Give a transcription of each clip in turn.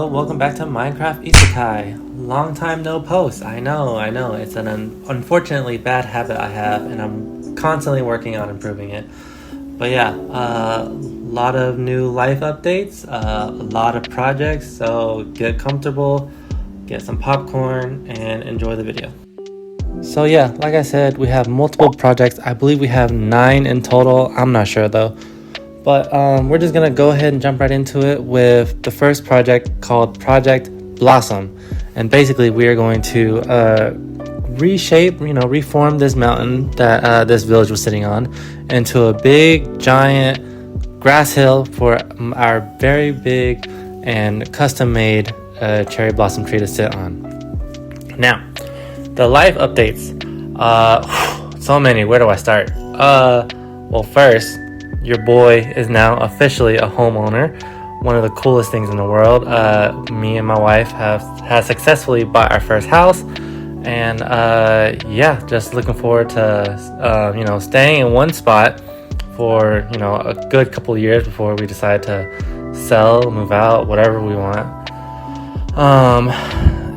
Welcome back to Minecraft Isekai. Long time no post. I know. It's an unfortunately bad habit I have, and I'm constantly working on improving it. But yeah, a lot of new life updates, a lot of projects, so get comfortable, get some popcorn, and enjoy the video. So yeah, like I said, we have multiple projects. I believe we have 9 in total. I'm not sure though. But we're just gonna go ahead and jump right into it with the first project called Project Blossom. And basically we are going to reform this mountain that this village was sitting on into a big giant grass hill for our very big and custom made cherry blossom tree to sit on. Now, the life updates. So many. Where do I start? Well, first, your boy is now officially a homeowner. One of the coolest things in the world. Me and my wife have successfully bought our first house, and just looking forward to staying in one spot for a good couple of years before we decide to sell, move out, whatever we want.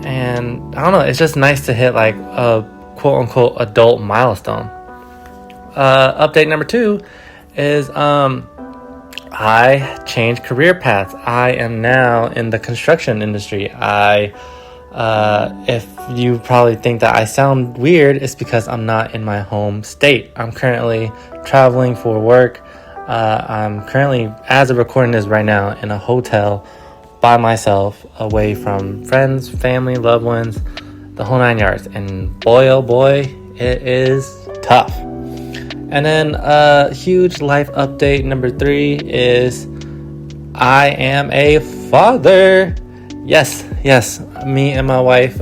And I don't know, it's just nice to hit like a quote unquote adult milestone. Update number 2 is I changed career paths. I am now in the construction industry. If you probably think that I sound weird, it's because I'm not in my home state. I'm currently traveling for work. I'm currently, as of recording this right now, in a hotel by myself, away from friends, family, loved ones, the whole 9 yards. And boy, oh boy, it is tough. And then huge life update number 3 is I am a father. Yes, me and my wife,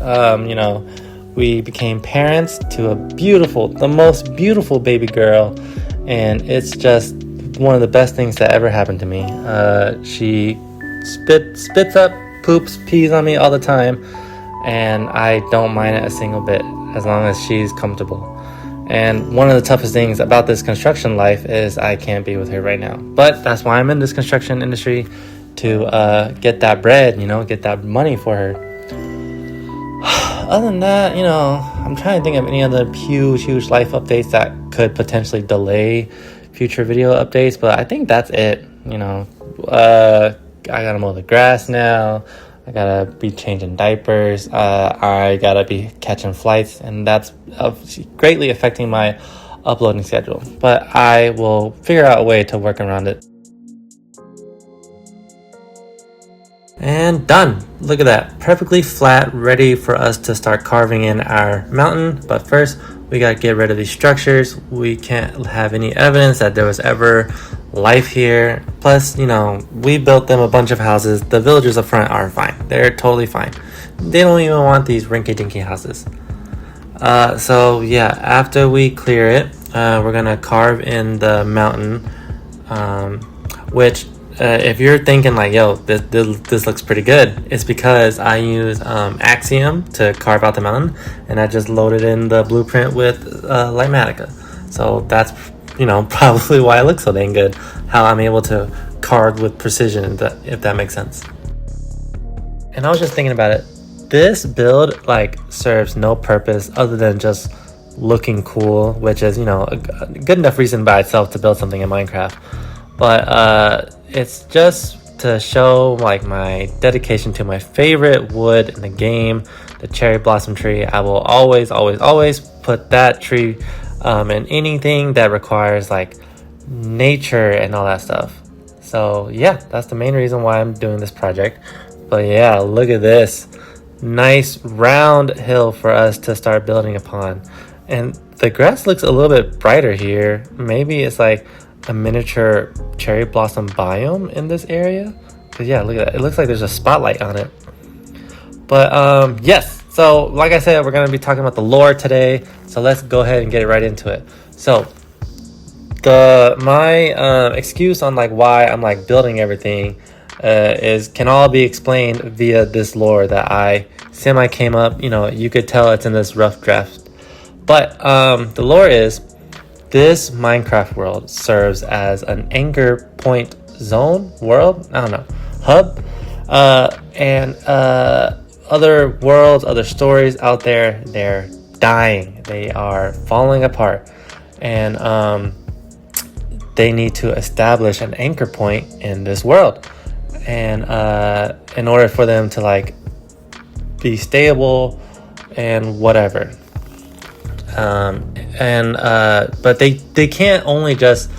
we became parents to the most beautiful baby girl, and it's just one of the best things that ever happened to me. She spits up, poops, pees on me all the time, and I don't mind it a single bit as long as she's comfortable. And one of the toughest things about this construction life is I can't be with her right now. But that's why I'm in this construction industry, to get that bread, get that money for her. Other than that, I'm trying to think of any other huge life updates that could potentially delay future video updates. But I think that's it. I gotta mow the grass now. I gotta be changing diapers. I gotta be catching flights, and that's greatly affecting my uploading schedule. But I will figure out a way to work around it. And done. Look at that. Perfectly flat, ready for us to start carving in our mountain. But first, we gotta get rid of these structures. We can't have any evidence that there was ever life here. Plus, we built them a bunch of houses. The villagers up front are fine. They're totally fine. They don't even want these rinky-dinky houses. So yeah, after we clear it, we're gonna carve in the mountain, which if you're thinking like, yo, this looks pretty good, it's because I use Axiom to carve out the mountain, and I just loaded in the blueprint with Lightmatica. So that's probably why it looks so dang good, how I'm able to carve with precision, if that makes sense. And I was just thinking about it. This build serves no purpose other than just looking cool, which is a good enough reason by itself to build something in Minecraft. But it's just to show my dedication to my favorite wood in the game, the cherry blossom tree. I will always put that tree and anything that requires nature and all that stuff. So yeah, that's the main reason why I'm doing this project. But yeah, look at this nice round hill for us to start building upon. And the grass looks a little bit brighter here. Maybe it's a miniature cherry blossom biome in this area. But yeah, look at that. It looks like there's a spotlight on it. But yes, so like I said, we're going to be talking about the lore today. So let's go ahead and get right into it. So my excuse on why I'm building everything can all be explained via this lore that I semi came up. You could tell it's in this rough draft. But the lore is this Minecraft world serves as an anchor point zone world, I don't know, hub And other worlds, other stories out there, they're dying. They are falling apart. And they need to establish an anchor point in this world. And in order for them to like be stable and whatever. But they can't only just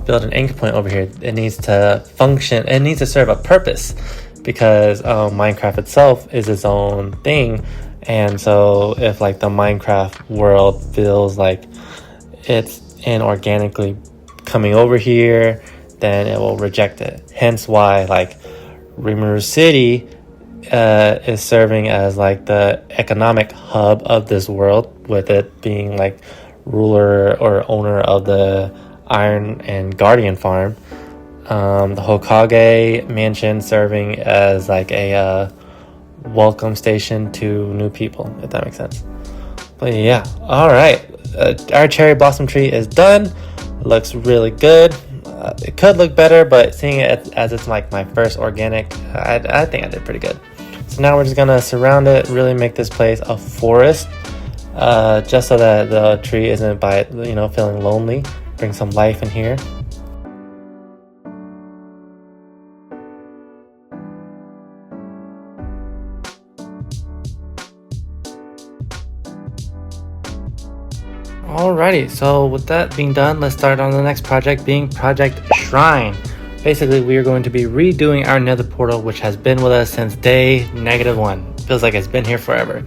build an anchor point over here. It needs to function. It needs to serve a purpose, because Minecraft itself is its own thing. And so if like the Minecraft world feels like it's inorganically coming over here, then it will reject it. Hence why like Rimuru City is serving as like the economic hub of this world, with it being like ruler or owner of the Iron and Guardian farm. The Hokage mansion serving as like a welcome station to new people, if that makes sense. But yeah, all right, our cherry blossom tree is done. It looks really good. It could look better, but seeing it as it's like my first organic, I think I did pretty good. So now we're just gonna surround it, really make this place a forest, just so that the tree isn't feeling lonely. Bring some life in here. Alrighty, so with that being done, let's start on the next project, being Project Shrine. Basically, we are going to be redoing our nether portal, which has been with us since day -1. Feels like it's been here forever.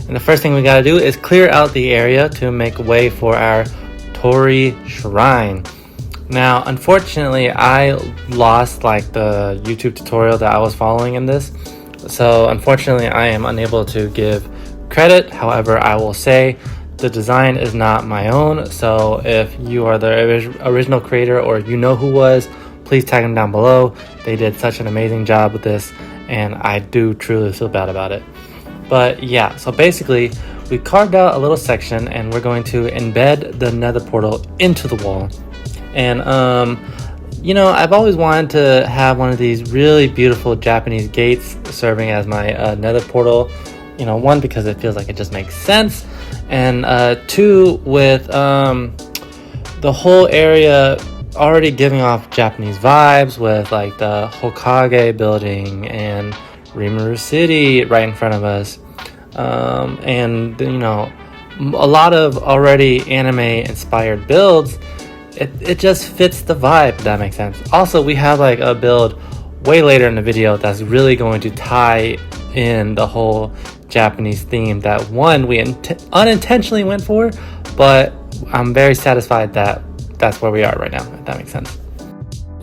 And the first thing we gotta do is clear out the area to make way for our Torii Shrine. Now, unfortunately, I lost like the YouTube tutorial that I was following in this. So unfortunately, I am unable to give credit. However, I will say the design is not my own. So if you are the original creator, or you know who was, please tag them down below. They did such an amazing job with this, and I do truly feel bad about it. But yeah, so basically we carved out a little section, and we're going to embed the nether portal into the wall. And I've always wanted to have one of these really beautiful Japanese gates serving as my nether portal. One, because it feels like it just makes sense, and two, with the whole area already giving off Japanese vibes, with like the Hokage building and Rimuru City right in front of us, and a lot of already anime inspired builds. It just fits the vibe, if that makes sense. Also, we have like a build way later in the video that's really going to tie in the whole Japanese theme that we unintentionally went for, but I'm very satisfied that that's where we are right now, if that makes sense.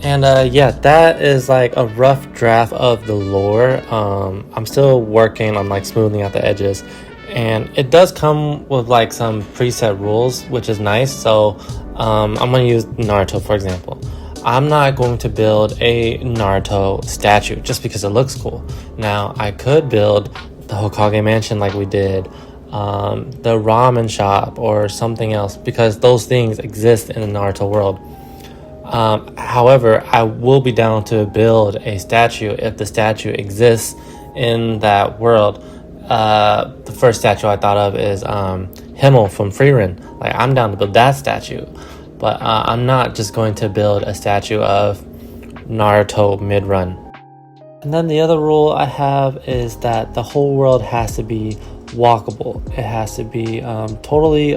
And yeah, that is like a rough draft of the lore. I'm still working on like smoothing out the edges, and it does come with like some preset rules, which is nice. So I'm going to use Naruto, for example. I'm not going to build a Naruto statue just because it looks cool. Now, I could build the Hokage mansion like we did, the ramen shop, or something else, because those things exist in the Naruto world. However, I will be down to build a statue if the statue exists in that world. The first statue I thought of is Himmel from Frieren. Like, I'm down to build that statue, but I'm not just going to build a statue of Naruto mid-run. And then the other rule I have is that the whole world has to be walkable. It has to be totally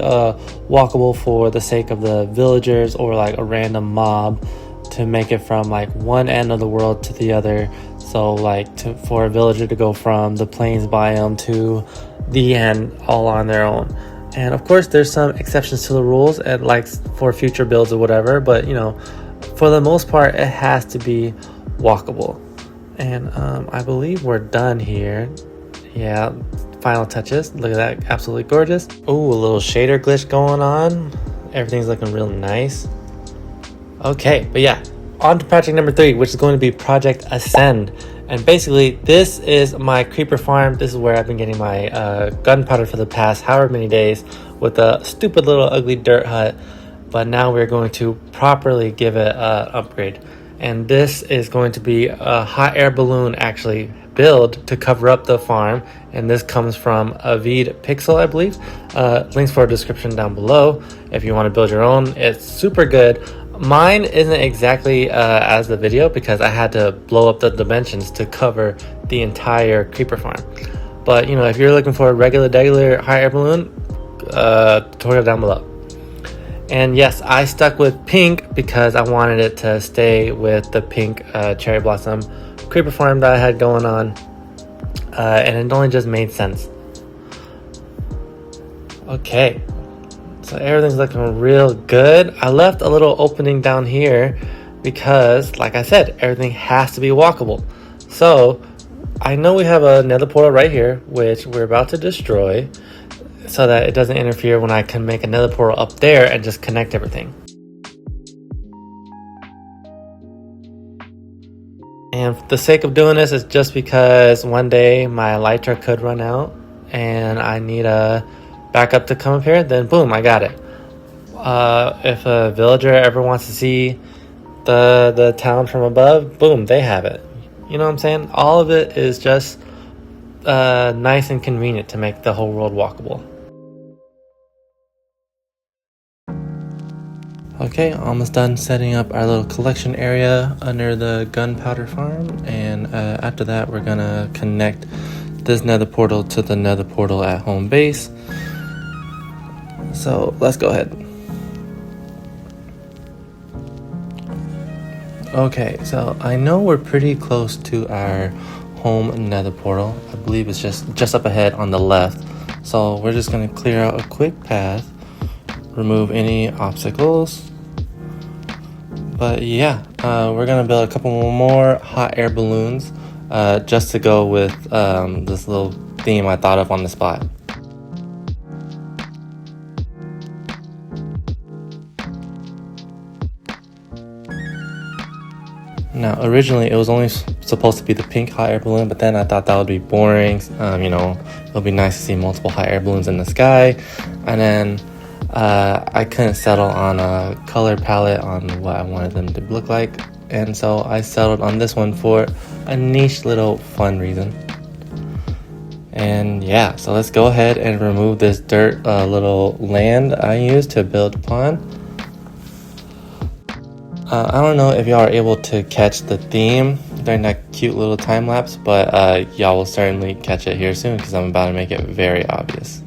walkable for the sake of the villagers or like a random mob to make it from like one end of the world to the other. So like for a villager to go from the plains biome to the end all on their own. And of course there's some exceptions to the rules and like for future builds or whatever, but for the most part it has to be walkable. And I believe we're done here. Yeah, final touches. Look at that, absolutely gorgeous. Oh, a little shader glitch going on. Everything's looking real nice. Okay, but yeah, on to project number 3, which is going to be Project Ascend. And basically, this is my creeper farm. This is where I've been getting my gunpowder for the past however many days with a stupid little ugly dirt hut. But now we're going to properly give it an upgrade. And this is going to be a hot air balloon actually build to cover up the farm, and this comes from Avid Pixel, I believe. Links for a description down below if you want to build your own. It's super good. Mine isn't exactly as the video because I had to blow up the dimensions to cover the entire creeper farm. But you know, if you're looking for a regular hot air balloon, tutorial down below. And yes, I stuck with pink because I wanted it to stay with the pink cherry blossom creeper farm that I had going on, and it only just made sense. Okay, so everything's looking real good. I left a little opening down here because, like I said, everything has to be walkable. So I know we have a nether portal right here, which we're about to destroy so that it doesn't interfere when I can make another portal up there and just connect everything. And for the sake of doing this is just because one day my elytra could run out and I need a backup to come up here, then boom, I got it. If a villager ever wants to see the town from above, boom, they have it. You know what I'm saying? All of it is just nice and convenient to make the whole world walkable. Okay, almost done setting up our little collection area under the gunpowder farm, and after that we're gonna connect this nether portal to the nether portal at home base. So let's go ahead. Okay, so I know we're pretty close to our home nether portal. I believe it's just up ahead on the left. So we're just gonna clear out a quick path, remove any obstacles. But yeah, we're gonna build a couple more hot air balloons just to go with this little theme I thought of on the spot. Now, originally it was only supposed to be the pink hot air balloon, but then I thought that would be boring. You know, it'll be nice to see multiple hot air balloons in the sky. And then I couldn't settle on a color palette on what I wanted them to look like. And so I settled on this one for a niche little fun reason. And yeah, so let's go ahead and remove this dirt little land I used to build upon. I don't know if y'all are able to catch the theme during that cute little time lapse, but y'all will certainly catch it here soon because I'm about to make it very obvious.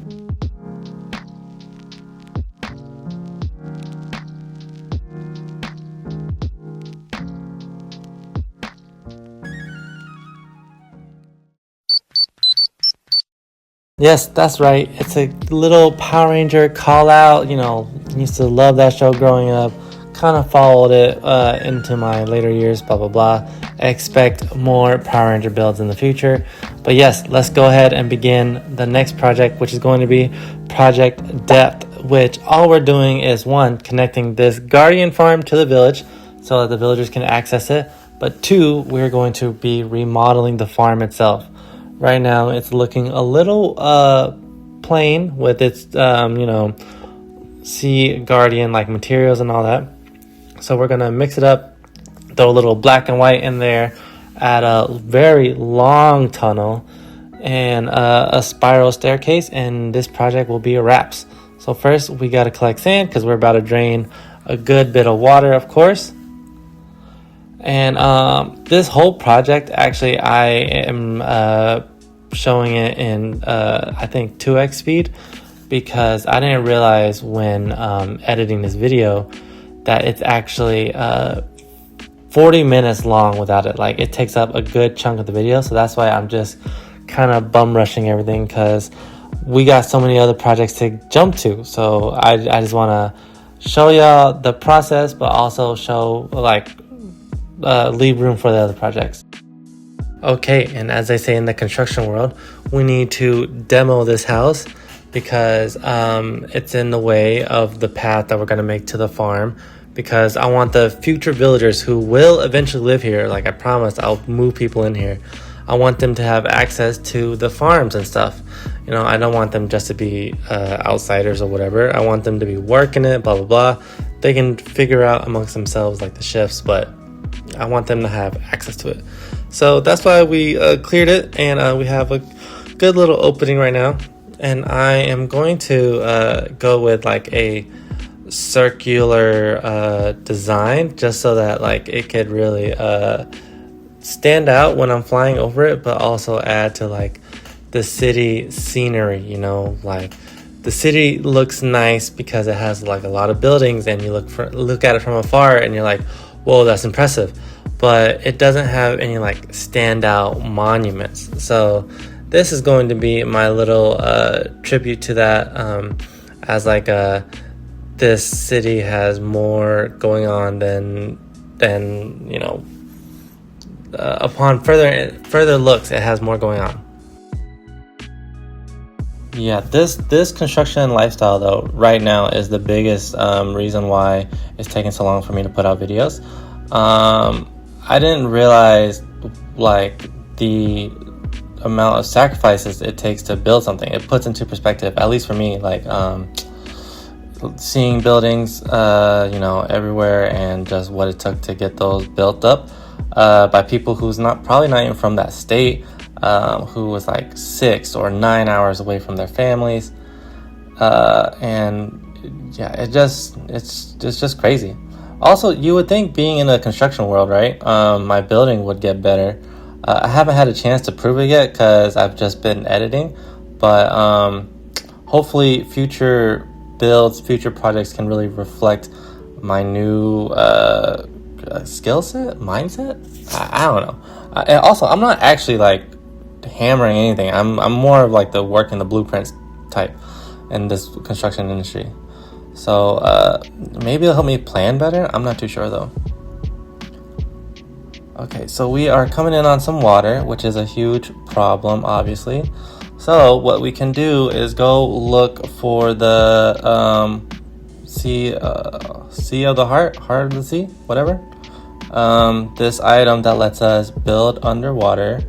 Yes, that's right. It's a little Power Ranger call out. You know, used to love that show growing up. Kind of followed it into my later years, blah blah blah. I expect more Power Ranger builds in the future, but yes, let's go ahead and begin the next project, which is going to be Project Depth, which all we're doing is one, connecting this guardian farm to the village so that the villagers can access it, but two, we're going to be remodeling the farm itself. Right now it's looking a little plain with its you know, sea guardian like materials and all that. So we're gonna mix it up, throw a little black and white in there, add a very long tunnel and a spiral staircase, and this project will be a wraps. So first we gotta collect sand because we're about to drain a good bit of water, of course. And this whole project, actually, I am showing it in I think 2x speed because I didn't realize when editing this video that it's actually 40 minutes long without it. Like, it takes up a good chunk of the video, so that's why I'm just kind of bum rushing everything because we got so many other projects to jump to. So I just want to show y'all the process, but also show, like, leave room for the other projects. Okay, and as they say in the construction world, we need to demo this house because it's in the way of the path that we're going to make to the farm, because I want the future villagers who will eventually live here, like I promised I'll move people in here, I want them to have access to the farms and stuff. You know, I don't want them just to be outsiders or whatever. I want them to be working it, blah blah blah. They can figure out amongst themselves like the shifts, but I want them to have access to it. So that's why we cleared it, and we have a good little opening right now. And I am going to go with like a circular design, just so that like it could really stand out when I'm flying over it, but also add to like the city scenery, you know, like the city looks nice because it has like a lot of buildings, and you look at it from afar and you're like, whoa, that's impressive, but it doesn't have any like standout monuments. So this is going to be my little tribute to that, as like this city has more going on than you know, upon further looks, it has more going on. Yeah, this construction lifestyle though right now is the biggest reason why it's taking so long for me to put out videos. I didn't realize like the amount of sacrifices it takes to build something. It puts into perspective, at least for me, like seeing buildings you know, everywhere, and just what it took to get those built up by people who's probably not even from that state, who was like 6 or 9 hours away from their families, and yeah, it's just crazy. Also, you would think being in the construction world, right, my building would get better. I haven't had a chance to prove it yet because I've just been editing, but hopefully future builds, future projects can really reflect my new skill set, mindset. I don't know. And also, I'm not actually like hammering anything. I'm more of like the work in the blueprints type in this construction industry. So maybe it'll help me plan better. I'm not too sure though. Okay, so we are coming in on some water, which is a huge problem, obviously. So what we can do is go look for the sea of the heart of the sea, whatever. This item that lets us build underwater.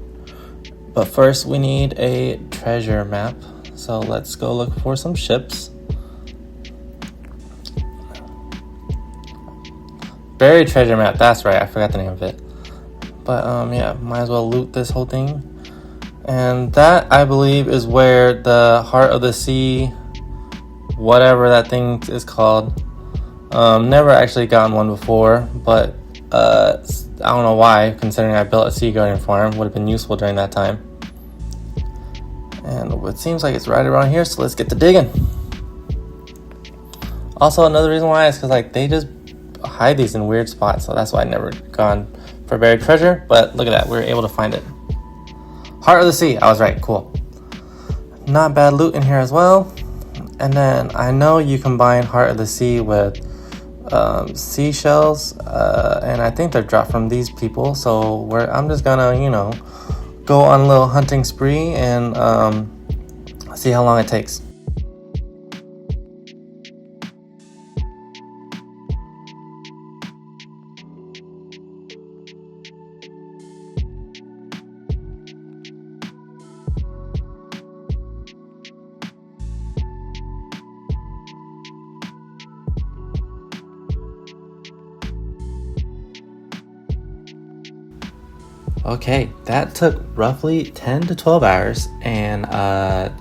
But first we need a treasure map. So let's go look for some ships. Buried treasure map, that's right, I forgot the name of it. But yeah, might as well loot this whole thing. And that, I believe, is where the heart of the sea, whatever that thing is called. Never actually gotten one before, but I don't know why, considering I built a sea guardian farm. Would have been useful during that time. And it seems like it's right around here, so let's get to digging. Also, another reason why is because like they just hide these in weird spots, so that's why I never gone for buried treasure. But look at that, we were able to find it. Heart of the sea, I was right, cool. Not bad loot in here as well. And then I know you combine heart of the sea with seashells, and I think they're dropped from these people. So I'm just gonna, you know, go on a little hunting spree and see how long it takes. Okay, that took roughly 10 to 12 hours, and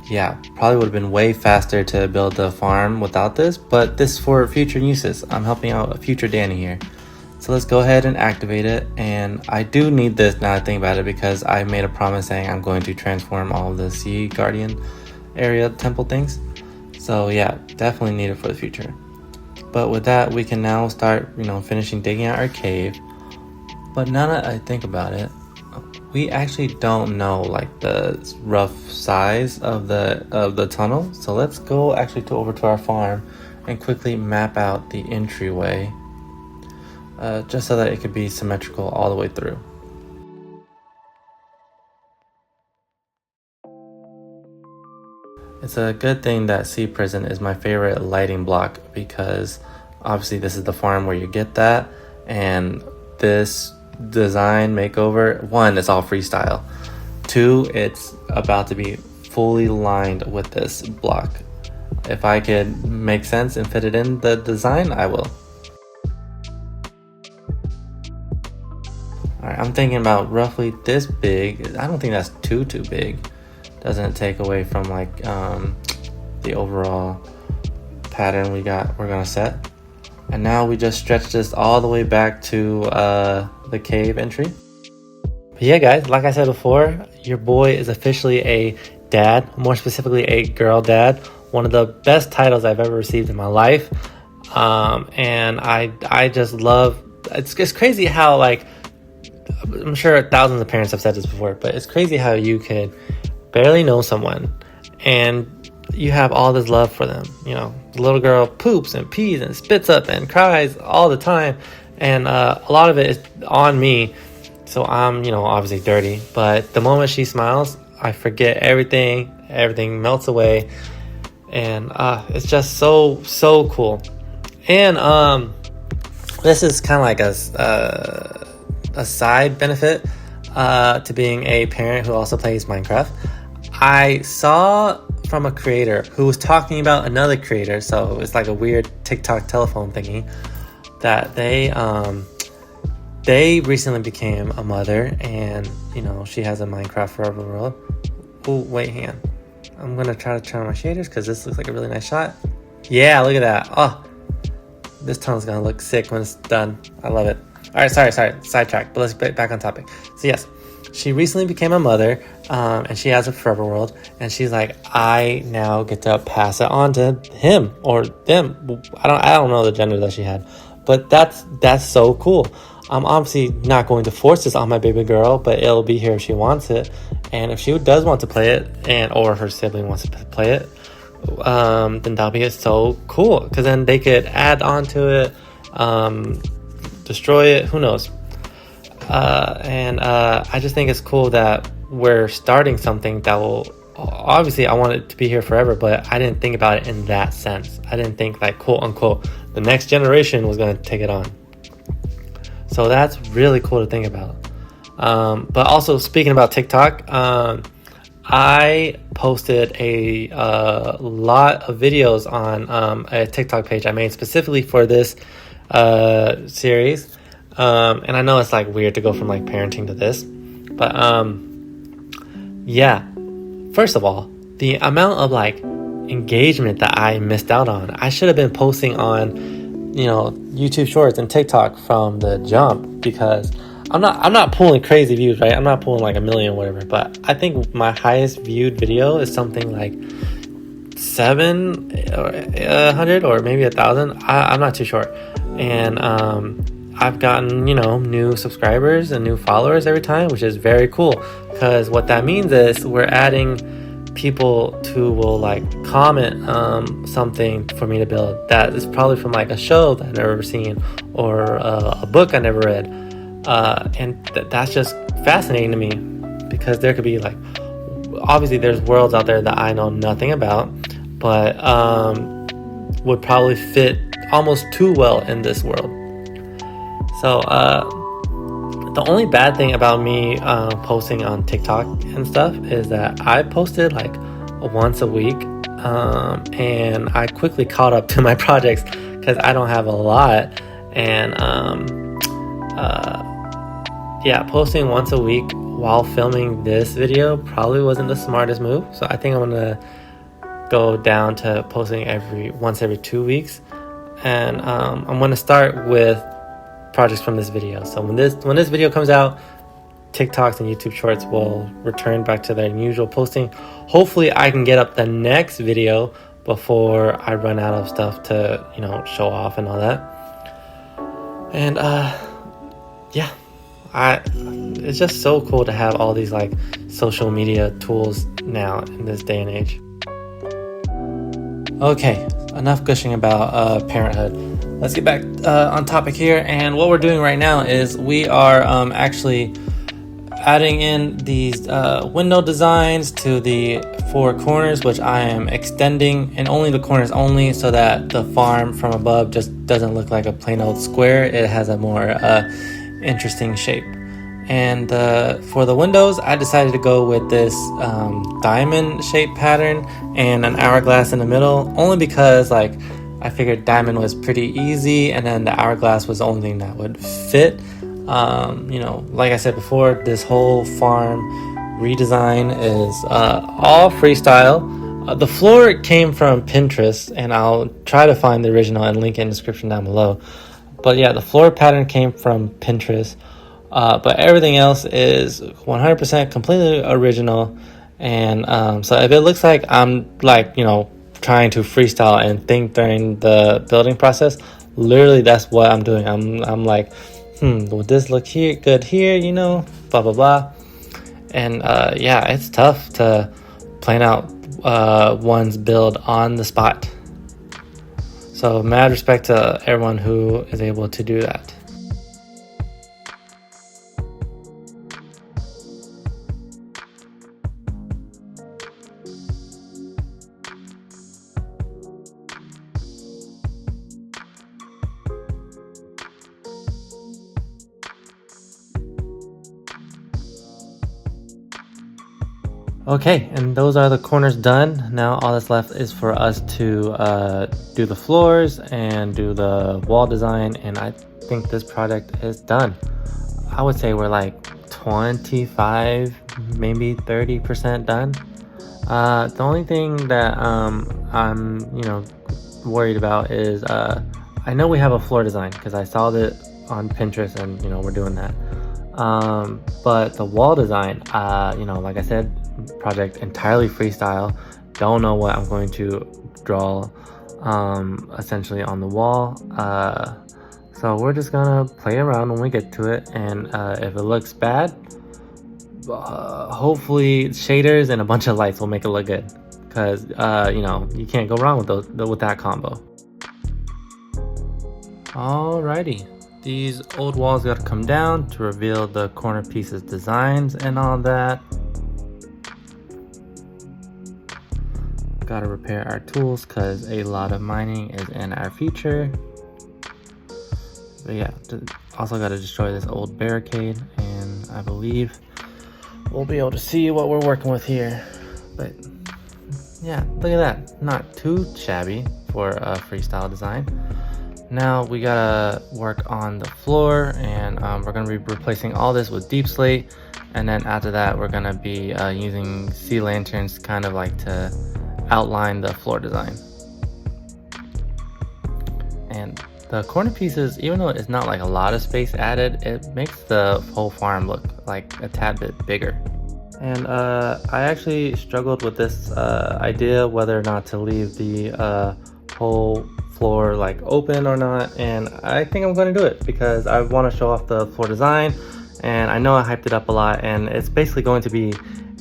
yeah, probably would have been way faster to build the farm without this, but this is for future uses. I'm helping out a future Danny here. So let's go ahead and activate it, and I do need this now I think about it, because I made a promise saying I'm going to transform all of the Sea Guardian area temple things. So yeah, definitely need it for the future. But with that, we can now start, you know, finishing digging out our cave. But now that I think about it, we actually don't know like the rough size of the tunnel. So let's go actually over to our farm and quickly map out the entryway, just so that it could be symmetrical all the way through. It's a good thing that Sea Prison is my favorite lighting block, because obviously this is the farm where you get that, and this design makeover, 1, it's all freestyle. 2, it's about to be fully lined with this block. If I could make sense and fit it in the design, I will. right, I'm thinking about roughly this big. I don't think that's too big. Doesn't take away from like the overall pattern we're gonna set. And now we just stretch this all the way back to the cave entry. But yeah, guys, like I said before, your boy is officially a dad, more specifically a girl dad. One of the best titles I've ever received in my life. And I just love, it's crazy how, like, I'm sure thousands of parents have said this before, but it's crazy how you could barely know someone and you have all this love for them. You know, the little girl poops and pees and spits up and cries all the time, and a lot of it is on me, so I'm, you know, obviously dirty, but the moment she smiles, I forget everything melts away, and it's just so cool. And this is kind of like a side benefit to being a parent who also plays Minecraft. I saw from a creator who was talking about another creator, so it's like a weird TikTok telephone thingy, that they recently became a mother, and you know, she has a Minecraft forever world. Oh wait, hang on, I'm gonna try to turn on my shaders because this looks like a really nice shot. Yeah, look at that. Oh, this tunnel's gonna look sick when it's done. I love it. All right, sorry, sidetrack, but let's get back on topic. So yes, she recently became a mother, and she has a forever world, and she's like, I now get to pass it on to him or them. I don't know the gender that she had, but that's so cool. I'm obviously not going to force this on my baby girl, but it'll be here if she wants it, and if she does want to play it, and or her sibling wants to play it, then that'll be so cool, because then they could add on to it, destroy it, who knows. I just think it's cool that we're starting something that will, obviously I want it to be here forever, but I didn't think about it in that sense. I didn't think like, quote unquote, the next generation was going to take it on. So that's really cool to think about. But also, speaking about TikTok, I posted a lot of videos on a TikTok page I made specifically for this series. And I know it's like weird to go from like parenting to this, but yeah, first of all, the amount of like engagement that I missed out on. I should have been posting on, you know, YouTube Shorts and TikTok from the jump, because I'm not pulling crazy views, right? I'm not pulling like 1 million or whatever, but I think my highest viewed video is something like 700 or maybe 1,000. I'm not too sure. And I've gotten, you know, new subscribers and new followers every time, which is very cool, because what that means is we're adding people who will like comment something for me to build that is probably from like a show that I've never seen or a book I never read, and that's just fascinating to me, because there could be like, obviously there's worlds out there that I know nothing about, but would probably fit almost too well in this world. So the only bad thing about me posting on TikTok and stuff is that I posted like once a week, and I quickly caught up to my projects because I don't have a lot, and yeah, posting once a week while filming this video probably wasn't the smartest move. So I think I'm gonna go down to posting once every 2 weeks, and I'm gonna start with projects from this video. So when this video comes out, TikToks and YouTube Shorts will return back to their usual posting. Hopefully I can get up the next video before I run out of stuff to, you know, show off and all that. And yeah, it's just so cool to have all these like social media tools now in this day and age. Okay, enough gushing about parenthood. Let's get back on topic here, and what we're doing right now is we are actually adding in these window designs to the 4 corners, which I am extending, and only the corners only, so that the farm from above just doesn't look like a plain old square. It has a more interesting shape. And for the windows, I decided to go with this diamond shape pattern and an hourglass in the middle, only because like I figured diamond was pretty easy, and then the hourglass was the only thing that would fit. You know, like I said before, this whole farm redesign is all freestyle. The floor came from Pinterest, and I'll try to find the original and link it in the description down below. But yeah, the floor pattern came from Pinterest, but everything else is 100% completely original. And so if it looks like I'm like, you know, trying to freestyle and think during the building process, literally that's what I'm doing. I'm like, would this look here good here, you know, blah blah blah. And yeah, it's tough to plan out one's build on the spot. So mad respect to everyone who is able to do that. Okay, and those are the corners done. Now all that's left is for us to do the floors and do the wall design, and I think this project is done. I would say we're like 25, maybe 30% done. The only thing that I'm, you know, worried about is I know we have a floor design because I saw that on Pinterest, and you know, we're doing that. But the wall design, you know, like I said, project entirely freestyle. Don't know what I'm going to draw essentially on the wall. So we're just gonna play around when we get to it, and if it looks bad, hopefully shaders and a bunch of lights will make it look good, because you know, you can't go wrong with that combo. Alrighty, these old walls gotta come down to reveal the corner pieces designs and all that. Gotta repair our tools because a lot of mining is in our future. But yeah, also gotta destroy this old barricade, and I believe we'll be able to see what we're working with here. But yeah, look at that, not too shabby for a freestyle design. Now we gotta work on the floor, and we're gonna be replacing all this with deep slate, and then after that we're gonna be using sea lanterns kind of like to outline the floor design. And the corner pieces, even though it's not like a lot of space added, it makes the whole farm look like a tad bit bigger. And I actually struggled with this idea whether or not to leave the whole floor like open or not, and I think I'm going to do it because I want to show off the floor design, and I know I hyped it up a lot, and it's basically going to be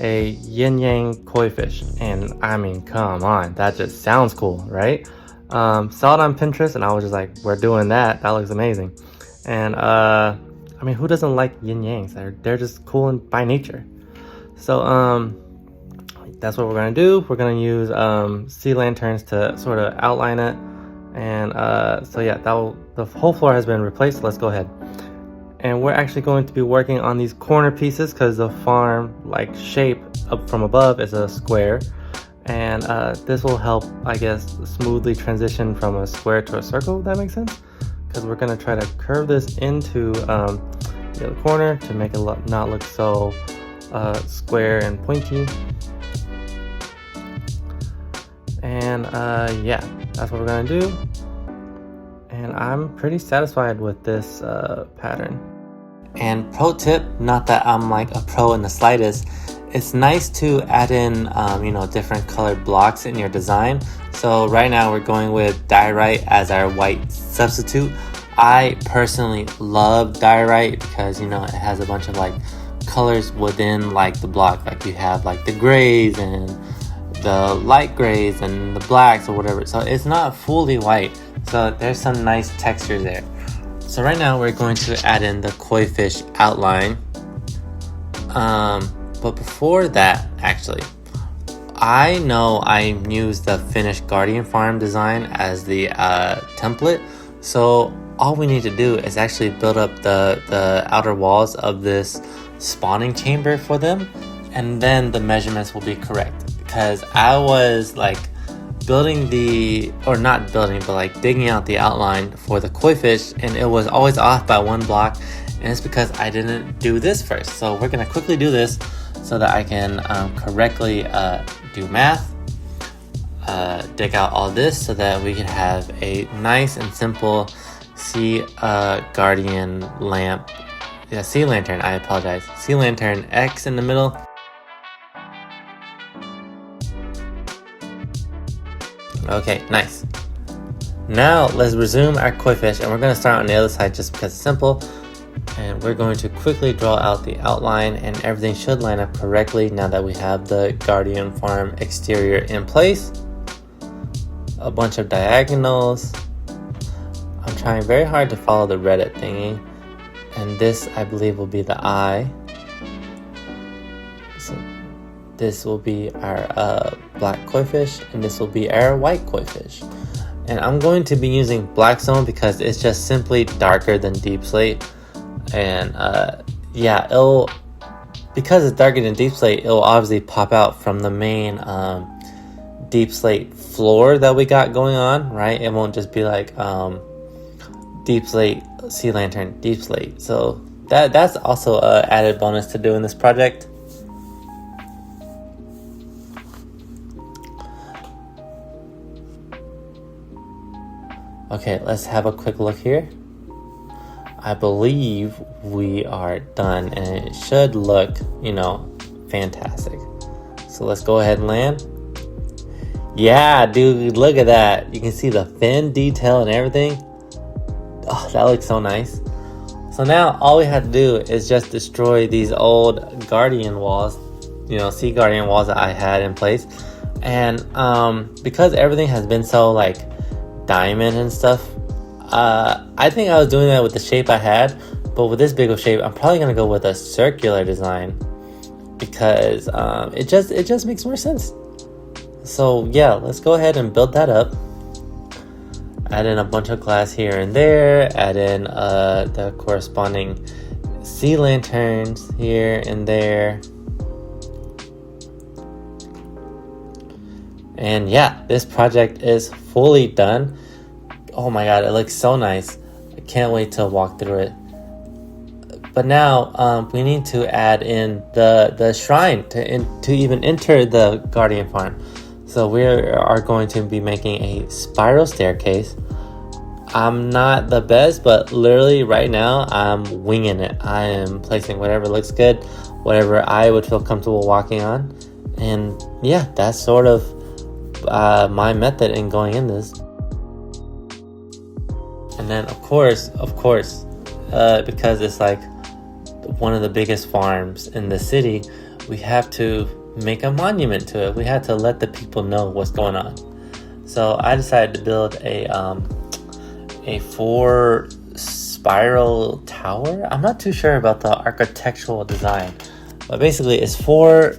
a yin yang koi fish. And I mean, come on, that just sounds cool, right? Saw it on Pinterest and I was just like, we're doing that, that looks amazing. And I mean, who doesn't like yin yangs? They're just cool by nature. So that's what we're gonna do. We're gonna use sea lanterns to sort of outline it. And so yeah, the whole floor has been replaced. Let's go ahead. And we're actually going to be working on these corner pieces because the farm like shape up from above is a square, and this will help, I guess, smoothly transition from a square to a circle, if that makes sense, because we're going to try to curve this into the other corner to make it not look so square and pointy. And yeah, that's what we're going to do. And I'm pretty satisfied with this pattern. And pro tip, not that I'm like a pro in the slightest, it's nice to add in you know, different colored blocks in your design. So right now we're going with diorite as our white substitute. I personally love diorite because, you know, it has a bunch of like colors within like the block. Like you have like the grays and the light grays and the blacks or whatever. So it's not fully white. So there's some nice texture there. So right now we're going to add in the koi fish outline. But before that, actually, I know I used the finished Guardian Farm design as the template. So all we need to do is actually build up the outer walls of this spawning chamber for them. And then the measurements will be correct. Because I was like building like digging out the outline for the koi fish, and it was always off by one block, and it's because I didn't do this first. So we're gonna quickly do this so that I can correctly do math, dig out all this so that we can have a nice and simple sea guardian lamp. Yeah, sea lantern, I apologize. Sea lantern X in the middle. Okay, nice. Now let's resume our koi fish, and we're going to start on the other side just because it's simple. And we're going to quickly draw out the outline, and everything should line up correctly now that we have the Guardian Farm exterior in place. A bunch of diagonals. I'm trying very hard to follow the Reddit thingy. And this, I believe, will be the eye. So this will be our black koi fish, and this will be our white koi fish. And I'm going to be using black stone because it's just simply darker than deep slate. And yeah, because it's darker than deep slate, it'll obviously pop out from the main deep slate floor that we got going on, right? It won't just be like deep slate sea lantern deep slate. So that's also an added bonus to doing this project. Okay, let's have a quick look here. I believe we are done, and it should look, fantastic. So let's go ahead and land. Yeah, dude, look at that. You can see the fin detail and everything. Oh, that looks so nice. So now all we have to do is just destroy these old guardian walls, sea guardian walls that I had in place. And because everything has been so like diamond and stuff, I think I was doing that with the shape I had, but with this big of shape, I'm probably gonna go with a circular design because it just makes more sense. So yeah, let's go ahead and build that up. Add in a bunch of glass here and there. Add in the corresponding sea lanterns here and there. And yeah, this project is fully done. Oh my god, it looks so nice. I can't wait to walk through it. But now we need to add in the shrine to even enter the Guardian Farm. So we are going to be making a spiral staircase. I'm not the best, but literally right now I'm winging it. I am placing whatever looks good, whatever I would feel comfortable walking on. And yeah, that's sort of my method in going in this. And then of course, because it's like one of the biggest farms in the city, we have to make a monument to it. We had to let the people know what's going on. So I decided to build a 4 spiral tower. I'm not too sure about the architectural design, but basically it's 4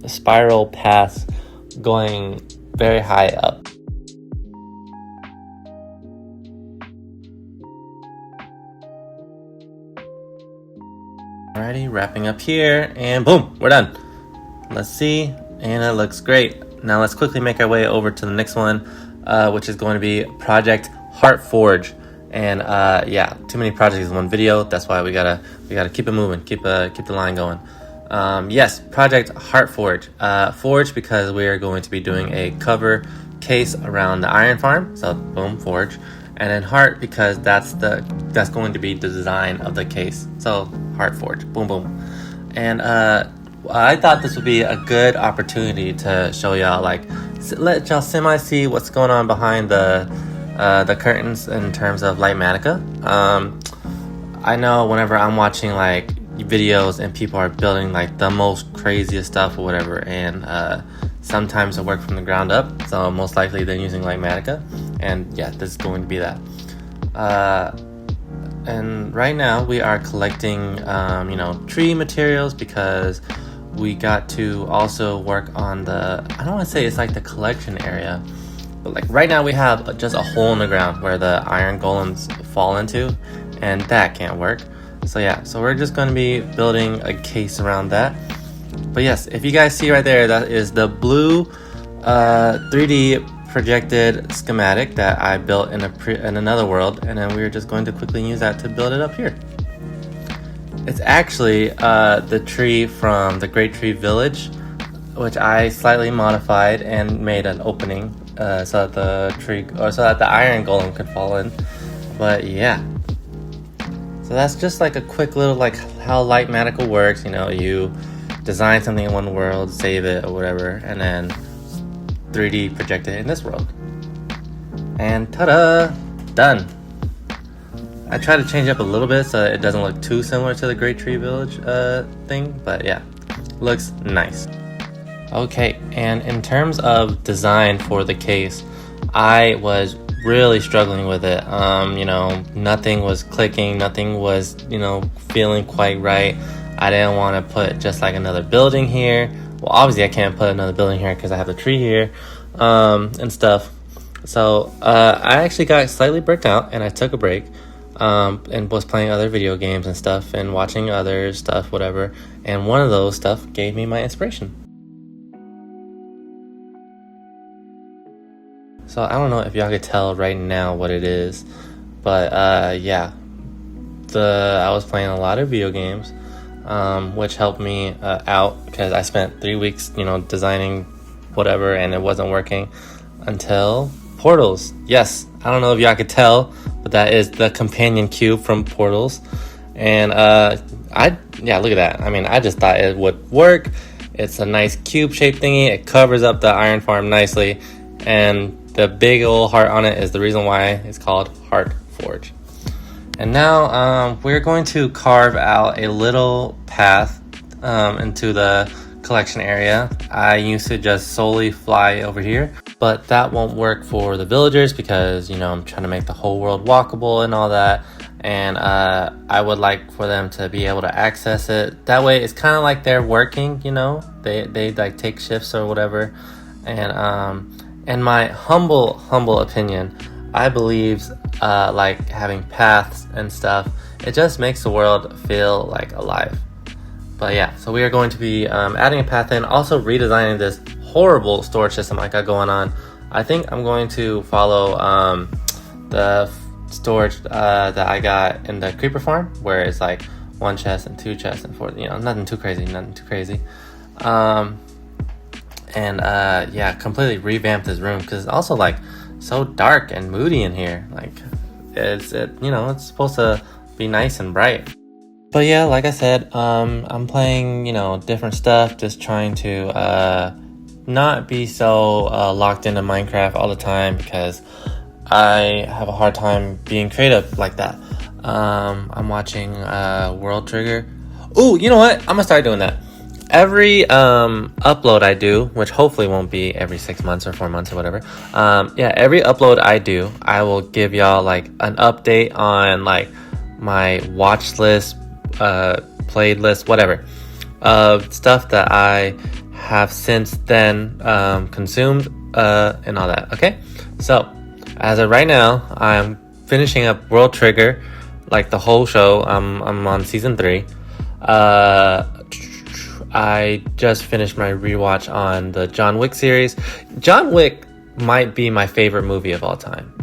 spiral paths going very high up. Alrighty, wrapping up here, and boom, we're done. Let's see, and it looks great. Now let's quickly make our way over to the next one, which is going to be Project Heartforge. And yeah, too many projects in one video. That's why we gotta keep it moving, keep the line going. Yes, Project Heartforge. Forge because we are going to be doing a cover case around the iron farm. So boom, forge. And then heart because that's going to be the design of the case. So Heartforge, boom boom. And I thought this would be a good opportunity to show y'all, like, let y'all semi see what's going on behind the curtains in terms of Lightmatica. I know whenever I'm watching like videos and people are building like the most craziest stuff or whatever, and sometimes it works from the ground up, so most likely they're using Lightmatica, and yeah, this is going to be that. And right now we are collecting tree materials because we got to also work on the, I don't want to say it's like the collection area, but like right now we have just a hole in the ground where the iron golems fall into, and that can't work. So yeah, so we're just going to be building a case around that. But yes, if you guys see right there, that is the blue 3D projected schematic that I built in another world, and then we're just going to quickly use that to build it up here. It's actually the tree from the Great Tree Village, which I slightly modified and made an opening so that the iron golem could fall in. But yeah, so that's just like a quick little like how Light Magical works. You know, you design something in one world, save it or whatever, and then 3D project it in this world. And ta-da! Done! I try to change up a little bit so that it doesn't look too similar to the Great Tree Village thing, but yeah, looks nice. Okay, and in terms of design for the case, I was really struggling with it. You know, nothing was clicking, nothing was, you know, feeling quite right. I didn't want to put just like another building here. Well, obviously I can't put another building here because I have the tree here and stuff. So I actually got slightly burnt out and I took a break and was playing other video games and stuff and watching other stuff, whatever. And one of those stuff gave me my inspiration. So I don't know if y'all could tell right now what it is, but yeah, I was playing a lot of video games, which helped me out because I spent 3 weeks, you know, designing whatever, and it wasn't working until Portals. Yes, I don't know if y'all could tell, but that is the companion cube from Portals, and yeah, look at that. I mean, I just thought it would work. It's a nice cube-shaped thingy. It covers up the iron farm nicely, and the big old heart on it is the reason why it's called Heart Forge. And now we're going to carve out a little path into the collection area. I used to just solely fly over here, but that won't work for the villagers because, you know, I'm trying to make the whole world walkable and all that. And I would like for them to be able to access it. That way it's kind of like they're working, you know, they like take shifts or whatever. And in my humble opinion, I believe like having paths and stuff, it just makes the world feel like alive. But yeah, so we are going to be adding a path in, also redesigning this horrible storage system I got going on. I think I'm going to follow the storage that I got in the creeper farm, where it's like 1 chest and 2 chests and 4, you know, nothing too crazy. Yeah, completely revamp this room because it's also like so dark and moody in here. Like you know, it's supposed to be nice and bright. But yeah, like I said, I'm playing, you know, different stuff, just trying to not be so locked into Minecraft all the time because I have a hard time being creative like that. I'm watching World Trigger. Ooh, you know what? I'm gonna start doing that. Every upload I do, which hopefully won't be every 6 months or 4 months or whatever. Yeah, every upload I do, I will give y'all like an update on like my watch list, played list, whatever, stuff that I have since then consumed and all that. Okay, so as of right now, I'm finishing up World Trigger, like the whole show. I'm on season 3. I just finished my rewatch on the John Wick series. John Wick might be my favorite movie of all time.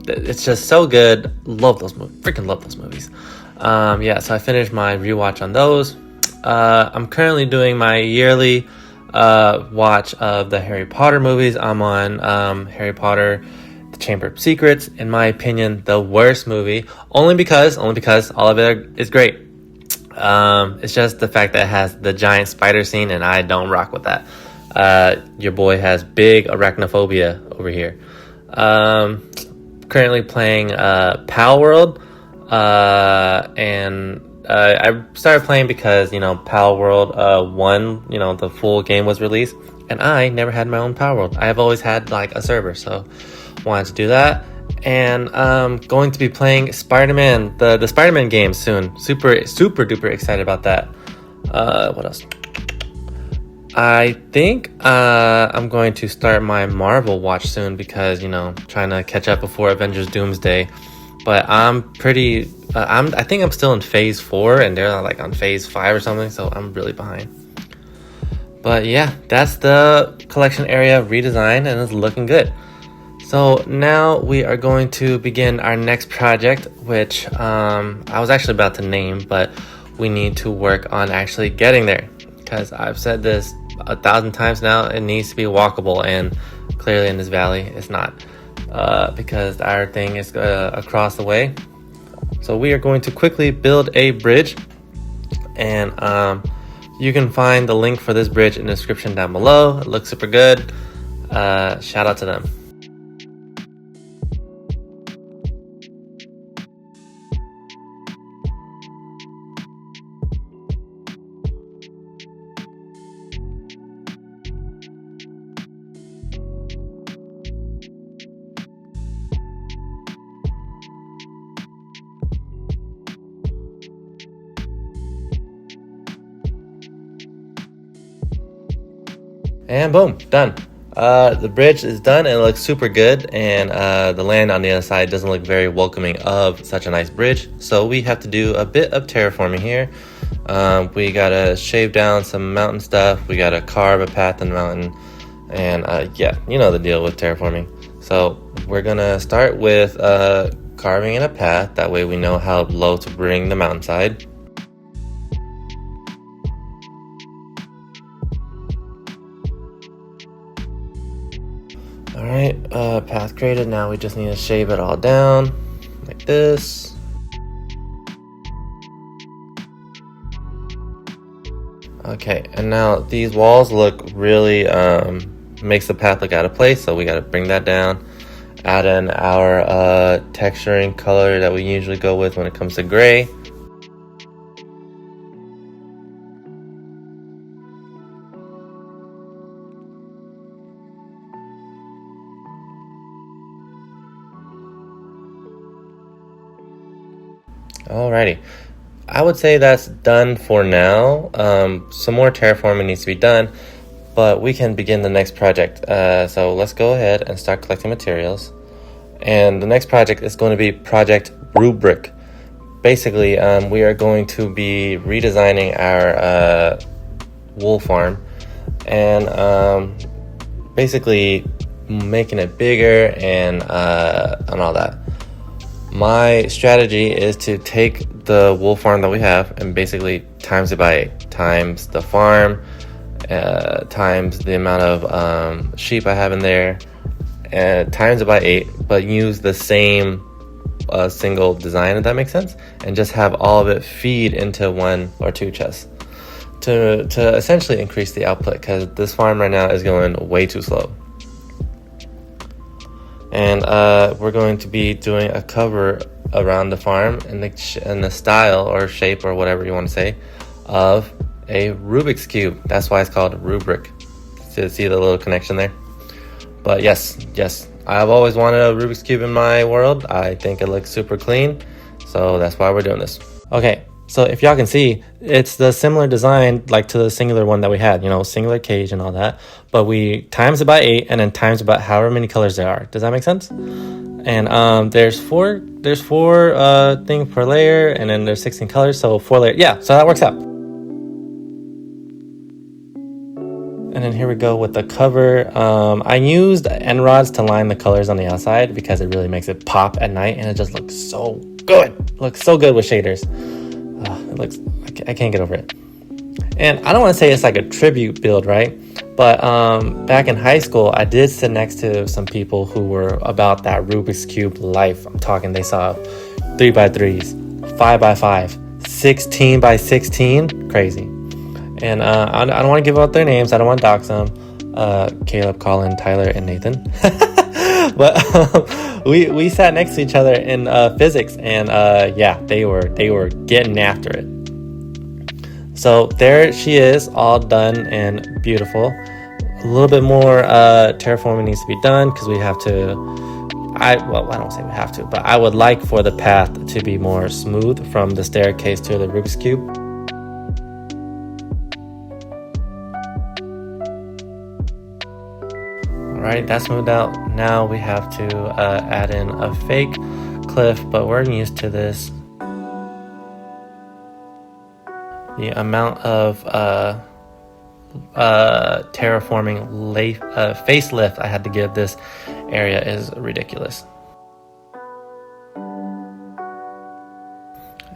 It's just so good. Love those movies. Freaking love those movies. Yeah, so I finished my rewatch on those. I'm currently doing my yearly watch of the Harry Potter movies. I'm on Harry Potter, The Chamber of Secrets. In my opinion, the worst movie. Only because all of it is great. It's just the fact that it has the giant spider scene, and I don't rock with that. Your boy has big arachnophobia over here. Currently playing Pal World, and I started playing because, you know, Pal World 1, you know, the full game was released, and I never had my own Pal World. I have always had like a server, so wanted to do that. And going to be playing Spider-Man, the Spider-Man game soon. Super duper excited about that. What else? I think I'm going to start my Marvel watch soon because, you know, trying to catch up before Avengers Doomsday. But I'm pretty I think I'm still in phase 4 and they're like on phase 5 or something, so I'm really behind. But yeah, that's the collection area redesign and it's looking good. So now we are going to begin our next project, which I was actually about to name, but we need to work on actually getting there, because I've said this 1,000 times now, it needs to be walkable, and clearly in this valley it's not, because our thing is across the way. So we are going to quickly build a bridge, and you can find the link for this bridge in the description down below. It looks super good. Shout out to them. And boom, done. The bridge is done and it looks super good, and the land on the other side doesn't look very welcoming of such a nice bridge. So we have to do a bit of terraforming here. We gotta shave down some mountain stuff. We gotta carve a path in the mountain, and yeah, you know the deal with terraforming. So we're gonna start with carving in a path. That way we know how low to bring the mountainside. Alright, path created. Now we just need to shave it all down like this. Okay, and now these walls look really makes the path look out of place, so we got to bring that down. Add in our texturing color that we usually go with when it comes to gray. Alrighty, I would say that's done for now. Some more terraforming needs to be done, but we can begin the next project. So let's go ahead and start collecting materials. And the next project is going to be Project Rubric. Basically, we are going to be redesigning our wool farm, and basically making it bigger and all that. My strategy is to take the wool farm that we have and basically times it by 8, times the farm, times the amount of sheep I have in there, and times it by 8, but use the same single design, if that makes sense, and just have all of it feed into 1 or 2 chests to essentially increase the output, because this farm right now is going way too slow. And we're going to be doing a cover around the farm in the style or shape or whatever you want to say of a Rubik's Cube. That's why it's called Rubric. See the little connection there? But yes, I've always wanted a Rubik's Cube in my world. I think it looks super clean, so that's why we're doing this. Okay, so if y'all can see, it's the similar design like to the singular one that we had, you know, singular cage and all that, but we times it by 8 and then times about however many colors there are. Does that make sense? And there's four things per layer, and then there's 16 colors, so 4 layers. Yeah, so that works out. And then here we go with the cover. I used end rods to line the colors on the outside because it really makes it pop at night, and it just looks so good. Looks so good with shaders. It looks, I can't get over it. And I don't want to say it's like a tribute build, right? But back in high school, I did sit next to some people who were about that Rubik's Cube life. I'm talking, they saw 3x3s, 5x5, 16x16, crazy. And I don't want to give out their names. I don't want to dox them. Caleb, Colin, Tyler, and Nathan. But we sat next to each other in physics, and yeah, they were getting after it. So there she is, all done and beautiful. A little bit more terraforming needs to be done because we have to. I don't say we have to, but I would like for the path to be more smooth from the staircase to the Rubik's Cube. Alright, that's moved out. Now we have to add in a fake cliff, but we're used to this. The amount of terraforming facelift I had to give this area is ridiculous.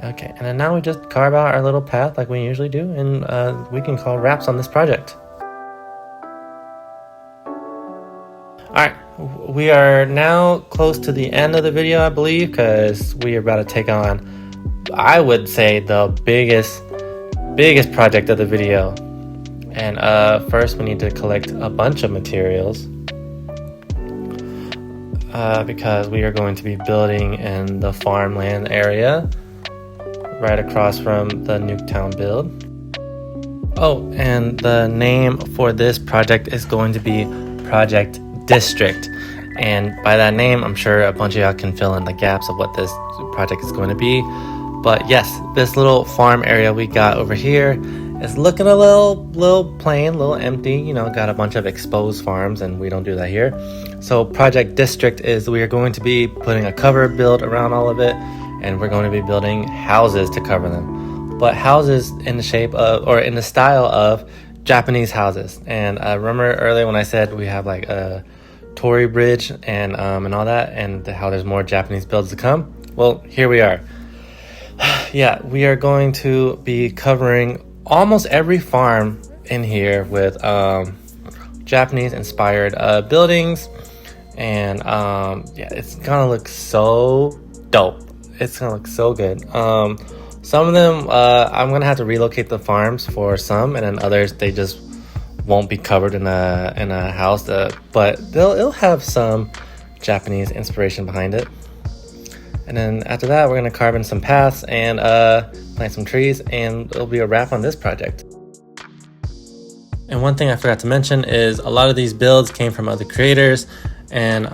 Okay, and then now we just carve out our little path like we usually do, and we can call wraps on this project. Alright, we are now close to the end of the video, I believe, because we are about to take on, I would say, the biggest project of the video. And first we need to collect a bunch of materials, because we are going to be building in the farmland area right across from the Nuketown build. Oh, and the name for this project is going to be Project District, and by that name I'm sure a bunch of y'all can fill in the gaps of what this project is going to be. But yes, this little farm area we got over here is looking a little plain, a little empty, you know, got a bunch of exposed farms, and we don't do that here. So Project District is, we are going to be putting a cover build around all of it, and we're going to be building houses to cover them, but houses in the shape of, or in the style of, Japanese houses. And remember earlier when I said we have like a Torii bridge and all that, and how there's more Japanese builds to come? Well, here we are. Yeah, we are going to be covering almost every farm in here with Japanese inspired buildings, and yeah, it's gonna look so dope. It's gonna look so good. Some of them I'm gonna have to relocate the farms for some, and then others they just won't be covered in a house, but it'll have some Japanese inspiration behind it. And then after that, we're gonna carve in some paths and plant some trees, and it'll be a wrap on this project. And one thing I forgot to mention is a lot of these builds came from other creators, and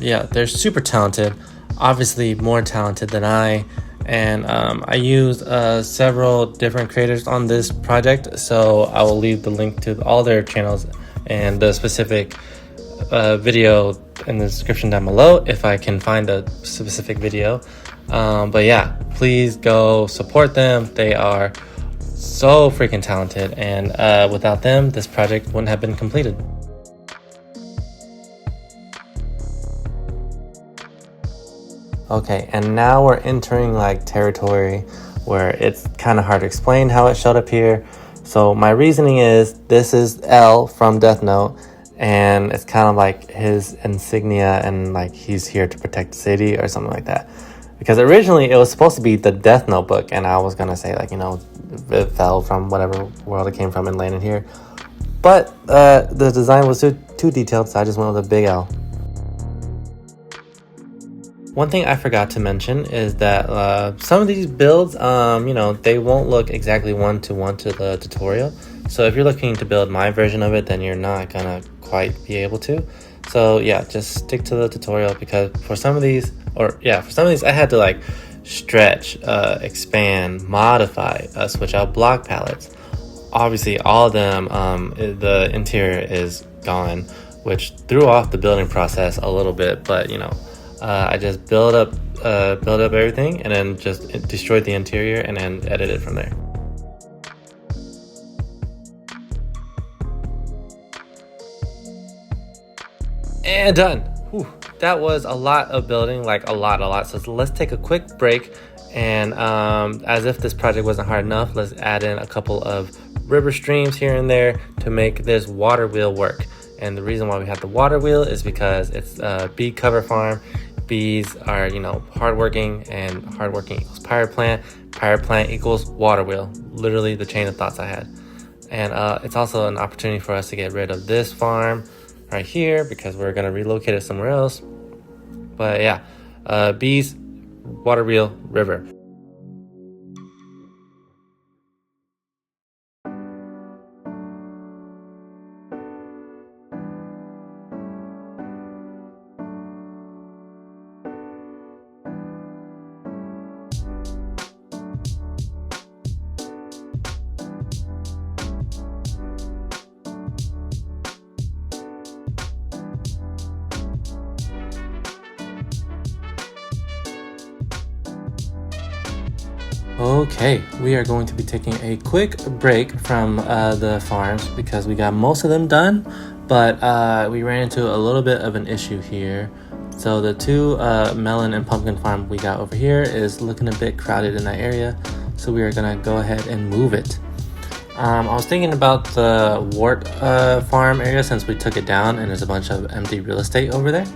yeah, they're super talented, obviously more talented than I. And I used several different creators on this project, so I will leave the link to all their channels and the specific video in the description down below if I can find a specific video. But yeah, please go support them. They are so freaking talented, and without them this project wouldn't have been completed. Okay, and now we're entering like territory where it's kind of hard to explain how it showed up here. So my reasoning is, this is L from Death Note, and it's kind of like his insignia, and like he's here to protect the city or something like that. Because originally it was supposed to be the Death Note book, and I was gonna say like, you know, it fell from whatever world it came from and landed here. But the design was too detailed, so I just went with a big L. One thing I forgot to mention is that some of these builds, you know, they won't look exactly one-to-one to the tutorial. So if you're looking to build my version of it, then you're not gonna quite be able to. So yeah, just stick to the tutorial, because for some of these, I had to like stretch, expand, modify, switch out block palettes. Obviously, all of them, the interior is gone, which threw off the building process a little bit, but you know, I just build up everything, and then just destroyed the interior, and then edited from there. And done. Whew, that was a lot of building, like a lot. So let's take a quick break, and as if this project wasn't hard enough, let's add in a couple of river streams here and there to make this water wheel work. And the reason why we have the water wheel is because it's a bee cover farm. Bees are, you know, hardworking, and hardworking equals pirate plant equals water wheel. Literally the chain of thoughts I had. And it's also an opportunity for us to get rid of this farm right here, because we're gonna relocate it somewhere else. But yeah, bees, water wheel, river. Okay, we are going to be taking a quick break from the farms, because we got most of them done, but we ran into a little bit of an issue here. So the two melon and pumpkin farm we got over here is looking a bit crowded in that area. So we are gonna go ahead and move it. I was thinking about the wart farm area since we took it down and there's a bunch of empty real estate over there.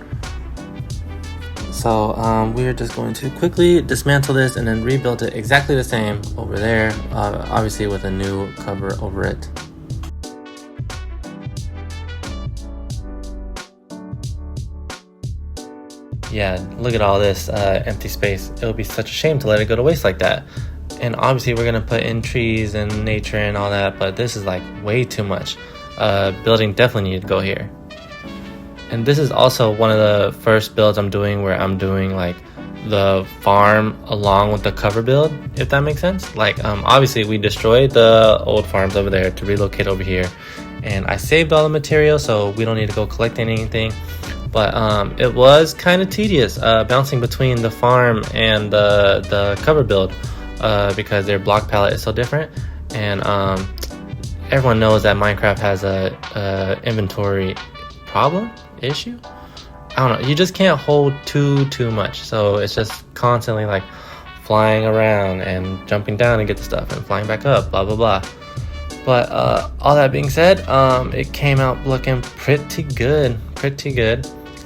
So we are just going to quickly dismantle this and then rebuild it exactly the same over there, obviously with a new cover over it. Yeah, look at all this empty space. It would be such a shame to let it go to waste like that. And obviously we're gonna put in trees and nature and all that, but this is like way too much. Building definitely needed to go here. And this is also one of the first builds I'm doing where I'm doing like the farm along with the cover build, if that makes sense. Like obviously we destroyed the old farms over there to relocate over here, and I saved all the material so we don't need to go collecting anything. But it was kind of tedious bouncing between the farm and the cover build because their block palette is so different. And everyone knows that Minecraft has a inventory problem issue. I don't know, you just can't hold too much, so it's just constantly like flying around and jumping down and get the stuff and flying back up, blah blah blah. But all that being said, it came out looking pretty good.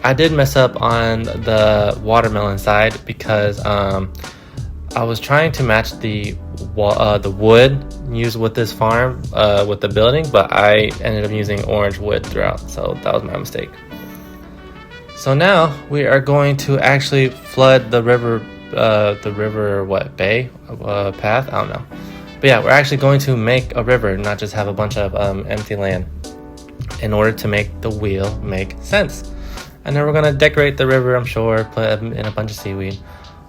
I did mess up on the watermelon side because I was trying to match the wood used with this farm with the building, but I ended up using orange wood throughout, so that was my mistake. So now we are going to actually flood the river bay path, I don't know. But yeah, we're actually going to make a river, not just have a bunch of empty land, in order to make the wheel make sense. And then we're gonna decorate the river, I'm sure, put in a bunch of seaweed.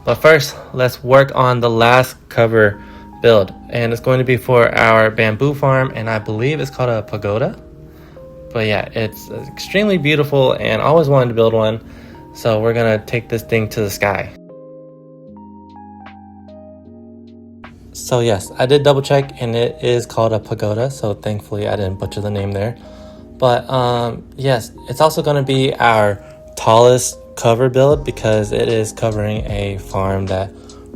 But first, let's work on the last cover build, and it's going to be for our bamboo farm, and I believe it's called a pagoda. But yeah, it's extremely beautiful and I always wanted to build one, so we're gonna take this thing to the sky. So yes, I did double check and it is called a pagoda, so thankfully I didn't butcher the name there. But yes, it's also going to be our tallest cover build because it is covering a farm that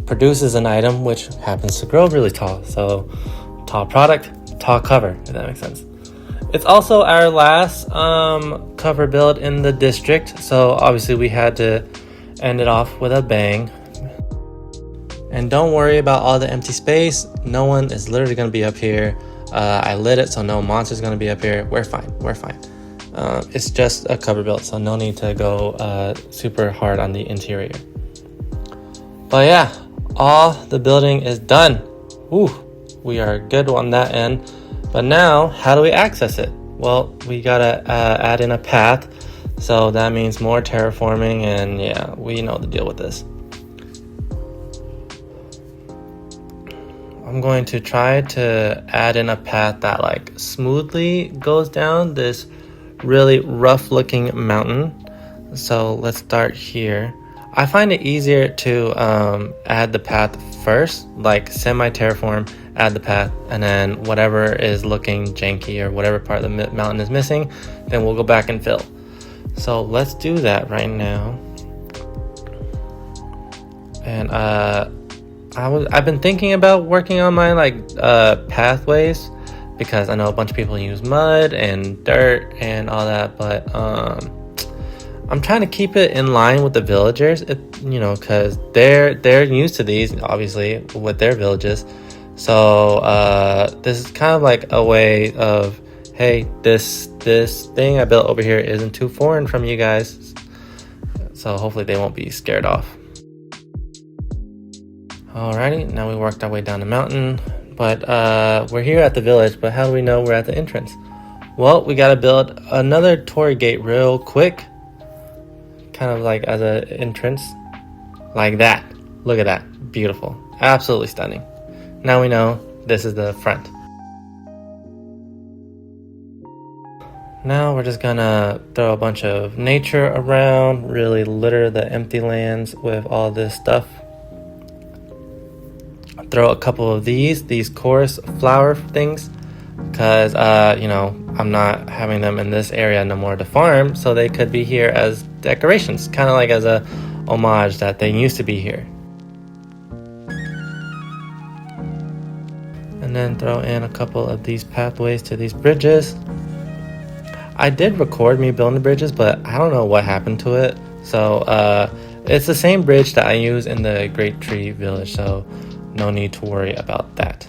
produces an item which happens to grow really tall. So tall product, tall cover, if that makes sense. It's also our last cover build in the district, so obviously we had to end it off with a bang. And don't worry about all the empty space. No one is literally going to be up here. I lit it so no monster's going to be up here. We're fine. It's just a cover build, so no need to go super hard on the interior. But yeah, all the building is done. Woo, we are good on that end. But now, how do we access it? Well, we gotta add in a path, so that means more terraforming, and yeah, we know the deal with this. I'm going to try to add in a path that like smoothly goes down this really rough looking mountain. So let's start here. I find it easier to add the path first, like semi-terraform, add the path, and then whatever is looking janky or whatever part of the mountain is missing, then we'll go back and fill. So let's do that right now. And I've been thinking about working on my pathways, because I know a bunch of people use mud and dirt and all that, but I'm trying to keep it in line with the villagers, because they're used to these, obviously, with their villages. So this is kind of like a way of, hey, this thing I built over here isn't too foreign from you guys, so hopefully they won't be scared off. Alrighty, now we worked our way down the mountain, but we're here at the village, but how do we know we're at the entrance? Well, we gotta build another Torii gate real quick, kind of like as an entrance, like that. Look at that, beautiful, absolutely stunning. Now we know this is the front. Now we're just gonna throw a bunch of nature around, really litter the empty lands with all this stuff. Throw a couple of these chorus flower things, because I'm not having them in this area no more to farm, so they could be here as decorations, kind of like as a homage that they used to be here. And then throw in a couple of these pathways to these bridges. I did record me building the bridges, but I don't know what happened to it. So it's the same bridge that I use in the Great Tree Village, so no need to worry about that.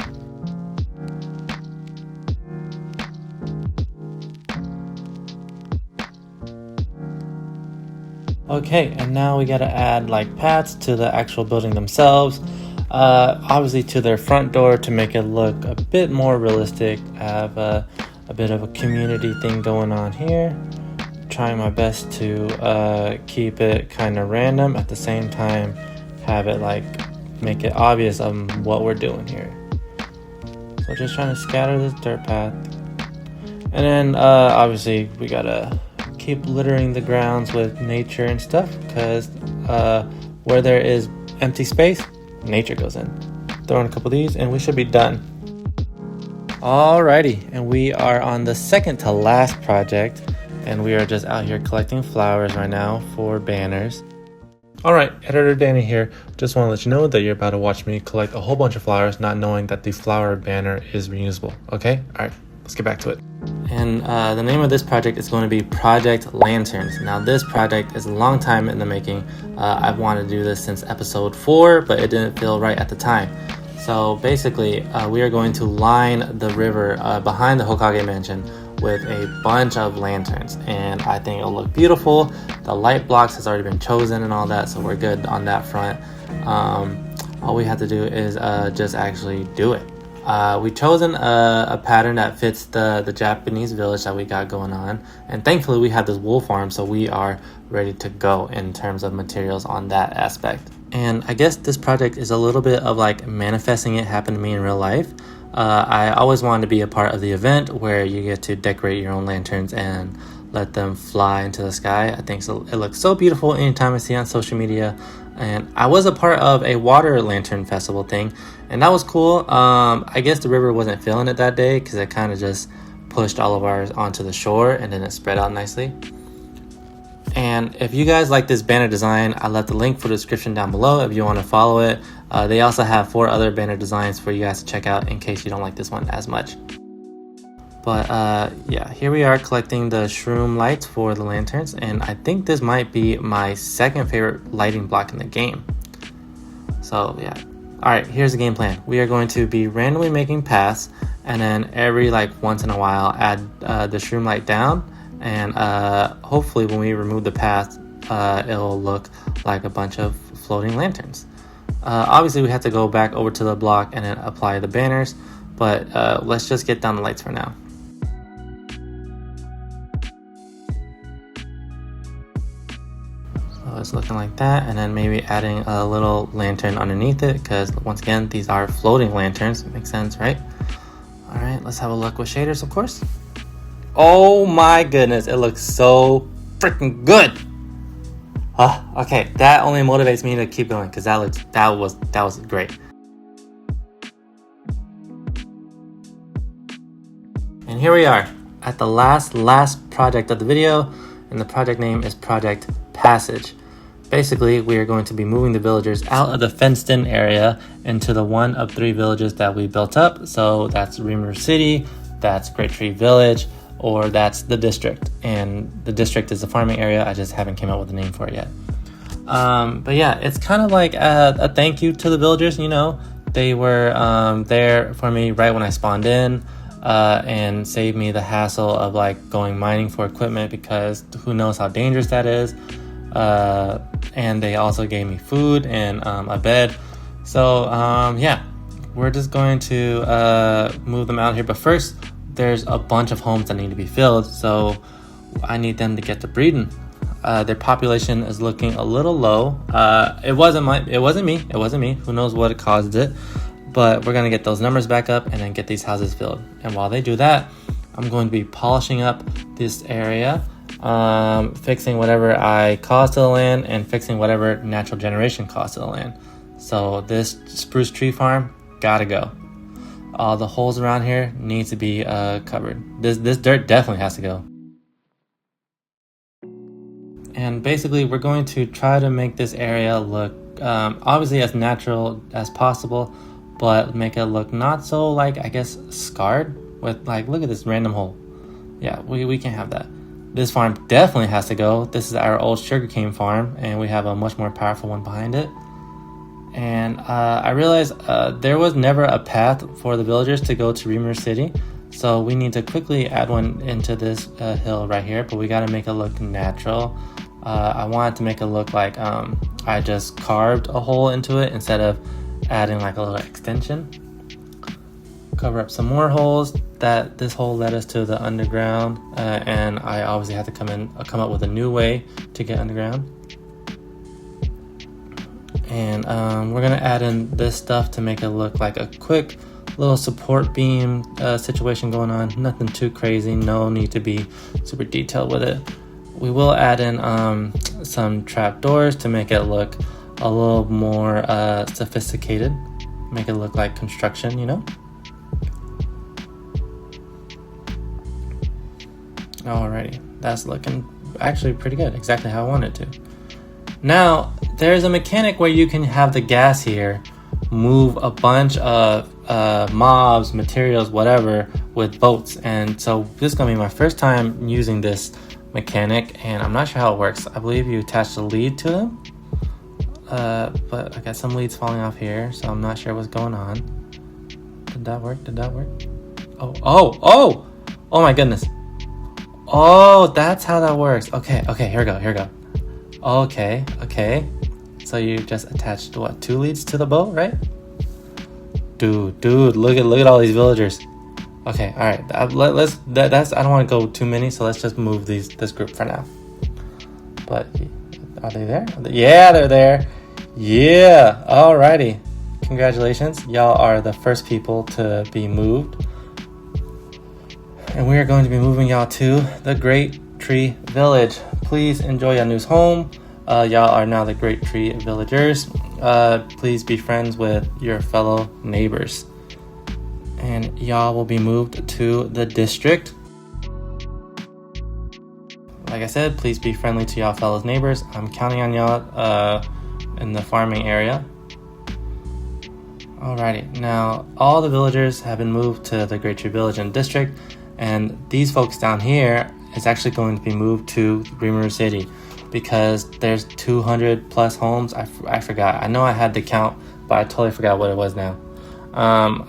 Okay, and now we gotta add like paths to the actual building themselves. Obviously to their front door to make it look a bit more realistic. I have a bit of a community thing going on here. Trying my best to keep it kind of random, at the same time have it like make it obvious of what we're doing here. So just trying to scatter this dirt path. And then obviously we gotta keep littering the grounds with nature and stuff, because where there is empty space, nature goes in. Throw in a couple of these and we should be done. Alrighty, and we are on the second to last project, and we are just out here collecting flowers right now for banners. Alright, Editor Danny here. Just want to let you know that you're about to watch me collect a whole bunch of flowers, not knowing that the flower banner is reusable. Okay? Alright, let's get back to it. And the name of this project is going to be Project Lanterns. Now this project is a long time in the making. I've wanted to do this since episode 4, but it didn't feel right at the time. So basically, we are going to line the river behind the Hokage mansion with a bunch of lanterns, and I think it'll look beautiful. The light blocks has already been chosen and all that, so we're good on that front. All we have to do is just actually do it. We've chosen a pattern that fits the Japanese village that we got going on, and thankfully we have this wool farm, so we are ready to go in terms of materials on that aspect. And I guess this project is a little bit of like manifesting it happened to me in real life. I always wanted to be a part of the event where you get to decorate your own lanterns and let them fly into the sky. I think so, it looks so beautiful anytime I see it on social media. And I was a part of a water lantern festival thing, and that was cool. I guess the river wasn't feeling it that day because it kind of just pushed all of ours onto the shore, and then it spread out nicely. And if you guys like this banner design, I left the link for the description down below if you want to follow it. They also have 4 other banner designs for you guys to check out in case you don't like this one as much. But yeah, here we are collecting the shroom lights for the lanterns, and I think this might be my second favorite lighting block in the game. So yeah, alright, here's the game plan. We are going to be randomly making paths, and then every like once in a while add the shroom light down, and hopefully when we remove the path, it'll look like a bunch of floating lanterns. Obviously we have to go back over to the block and then apply the banners, but let's just get down the lights for now. So it's looking like that, and then maybe adding a little lantern underneath it, because once again these are floating lanterns. Makes sense, right? Alright, let's have a look with shaders, of course. Oh my goodness, it looks so freaking good. Okay, that only motivates me to keep going, because that was great. And here we are at the last project of the video, and the project name is Project Passage. Basically, we are going to be moving the villagers out of the fenced-in area into the one of 3 villages that we built up. So that's Reborn City, that's Great Tree Village, or that's the district. And the district is the farming area. I just haven't came up with a name for it yet. But yeah, it's kind of like a thank you to the villagers. You know, they were there for me right when I spawned in, and saved me the hassle of like going mining for equipment, because who knows how dangerous that is. And they also gave me food and a bed. So yeah, we're just going to move them out here. But first, there's a bunch of homes that need to be filled, so I need them to get to breeding. Their population is looking a little low. It wasn't me. Who knows what caused it? But we're gonna get those numbers back up and then get these houses filled. And while they do that, I'm going to be polishing up this area, fixing whatever I caused to the land, and fixing whatever natural generation caused to the land. So this spruce tree farm gotta go. All the holes around here need to be covered. This dirt definitely has to go. And basically we're going to try to make this area look obviously as natural as possible, but make it look not so, like, I guess, scarred with, like, look at this random hole. Yeah, we can't have that. This farm definitely has to go. This is our old sugarcane farm, and we have a much more powerful one behind it. And I realized there was never a path for the villagers to go to Reborn City, so we need to quickly add one into this hill right here, but we got to make it look natural. I wanted to make it look like I just carved a hole into it instead of adding like a little extension. Cover up some more holes. That this hole led us to the underground, and I obviously had to come up with a new way to get underground. And we're gonna add in this stuff to make it look like a quick little support beam situation going on. Nothing too crazy, no need to be super detailed with it. We will add in some trap doors to make it look a little more sophisticated, make it look like construction, you know. Alrighty, that's looking actually pretty good, exactly how I wanted it to. Now there's a mechanic where you can have the gas here move a bunch of mobs, materials, whatever, with boats. And so this is gonna be my first time using this mechanic, and I'm not sure how it works. I believe you attach the lead to them, but I got some leads falling off here, so I'm not sure what's going on. Did that work? Oh my goodness. Oh, that's how that works. Okay, here we go. Okay. So you just attached, what, 2 leads to the boat, right? Dude, look at all these villagers. Okay, all right. That's I don't want to go too many, so let's just move this group for now. But are they there? Yeah, they're there. Yeah. Alrighty. Congratulations, y'all are the first people to be moved, and we are going to be moving y'all to the Great Tree Village. Please enjoy your new home. Y'all are now the Great Tree Villagers. Please be friends with your fellow neighbors. And y'all will be moved to the district. Like I said, please be friendly to y'all fellow neighbors. I'm counting on y'all in the farming area. Alrighty, now all the villagers have been moved to the Great Tree Village and district, and these folks down here is actually going to be moved to Reborn City because there's 200 plus homes. I forgot. I know I had the count, but I totally forgot what it was now.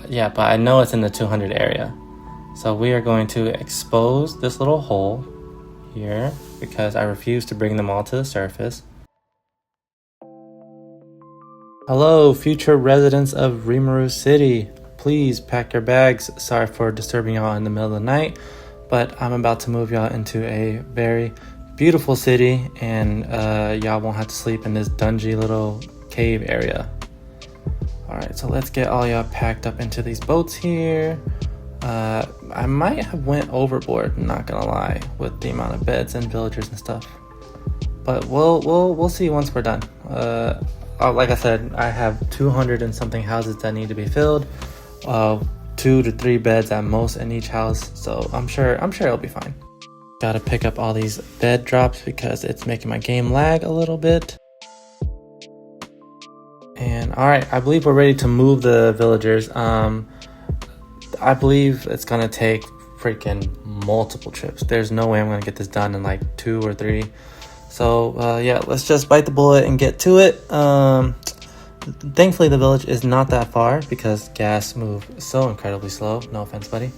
Yeah, but I know it's in the 200 area. So we are going to expose this little hole here because I refuse to bring them all to the surface. Hello, future residents of Rimuru City. Please pack your bags. Sorry for disturbing y'all in the middle of the night, but I'm about to move y'all into a very beautiful city, and y'all won't have to sleep in this dungy little cave area. Alright, so let's get all y'all packed up into these boats here. I might have went overboard, not gonna lie, with the amount of beds and villagers and stuff. But we'll see once we're done. Like I said, I have 200 and something houses that need to be filled. 2 to 3 beds at most in each house, so I'm sure it'll be fine. Gotta pick up all these bed drops because it's making my game lag a little bit. And alright, I believe we're ready to move the villagers. I believe it's gonna take freaking multiple trips. There's no way I'm gonna get this done in like 2 or 3. So yeah, let's just bite the bullet and get to it. Thankfully the village is not that far because gas move so incredibly slow. No offense, buddy.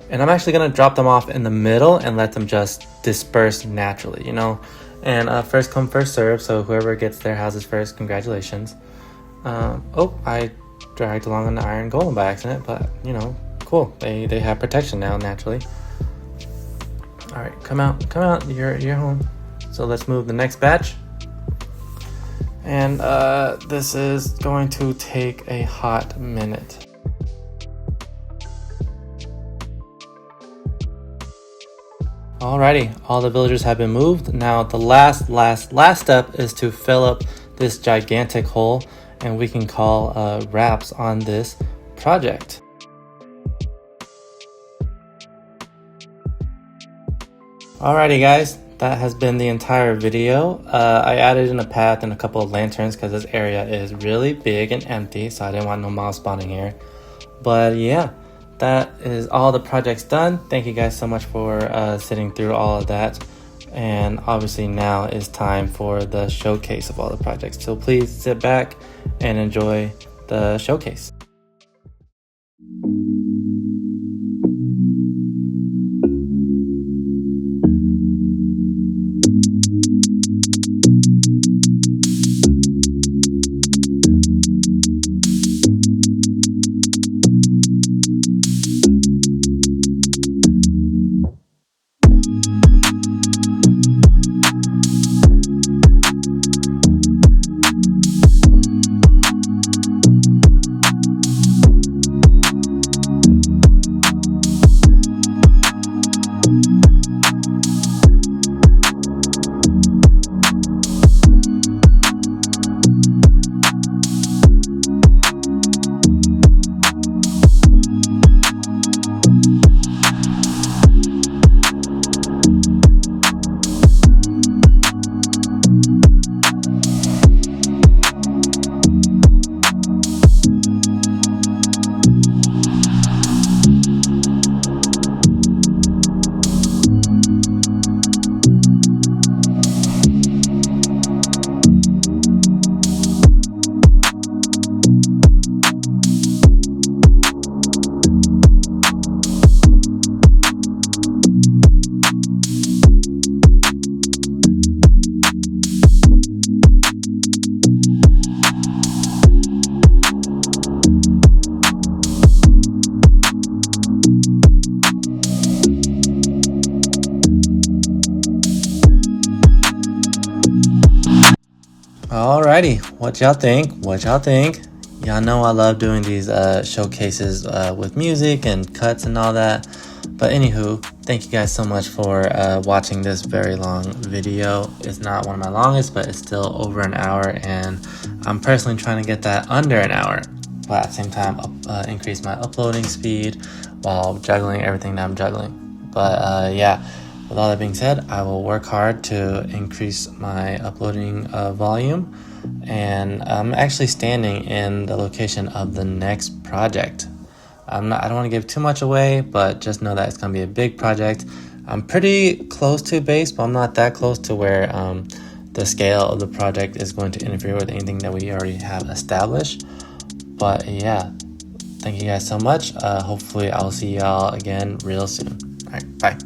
And I'm actually gonna drop them off in the middle and let them just disperse naturally, you know. And first come, first serve. So whoever gets their houses first, congratulations. Oh, I dragged along an iron golem by accident, but you know, cool. They have protection now naturally. All right, come out. You're home. So let's move the next batch. And this is going to take a hot minute. Alrighty, all the villagers have been moved. Now the last step is to fill up this gigantic hole, and we can call wraps on this project. Alrighty guys, that has been the entire video. I added in a path and a couple of lanterns because this area is really big and empty, so I didn't want no mob spawning here. But yeah, that is all the projects done. Thank you guys so much for sitting through all of that. And obviously now is time for the showcase of all the projects. So please sit back and enjoy the showcase. Alrighty, what y'all think? Y'all know I love doing these showcases with music and cuts and all that. But anywho, thank you guys so much for watching this very long video. It's not one of my longest, but it's still over an hour, and I'm personally trying to get that under an hour, but at the same time increase my uploading speed while juggling everything that I'm juggling. But yeah, with all that being said, I will work hard to increase my uploading volume, and I'm actually standing in the location of the next project. I don't want to give too much away, but just know that it's going to be a big project. I'm pretty close to base, but I'm not that close to where the scale of the project is going to interfere with anything that we already have established. But yeah, thank you guys so much. Hopefully I'll see y'all again real soon. All right, bye.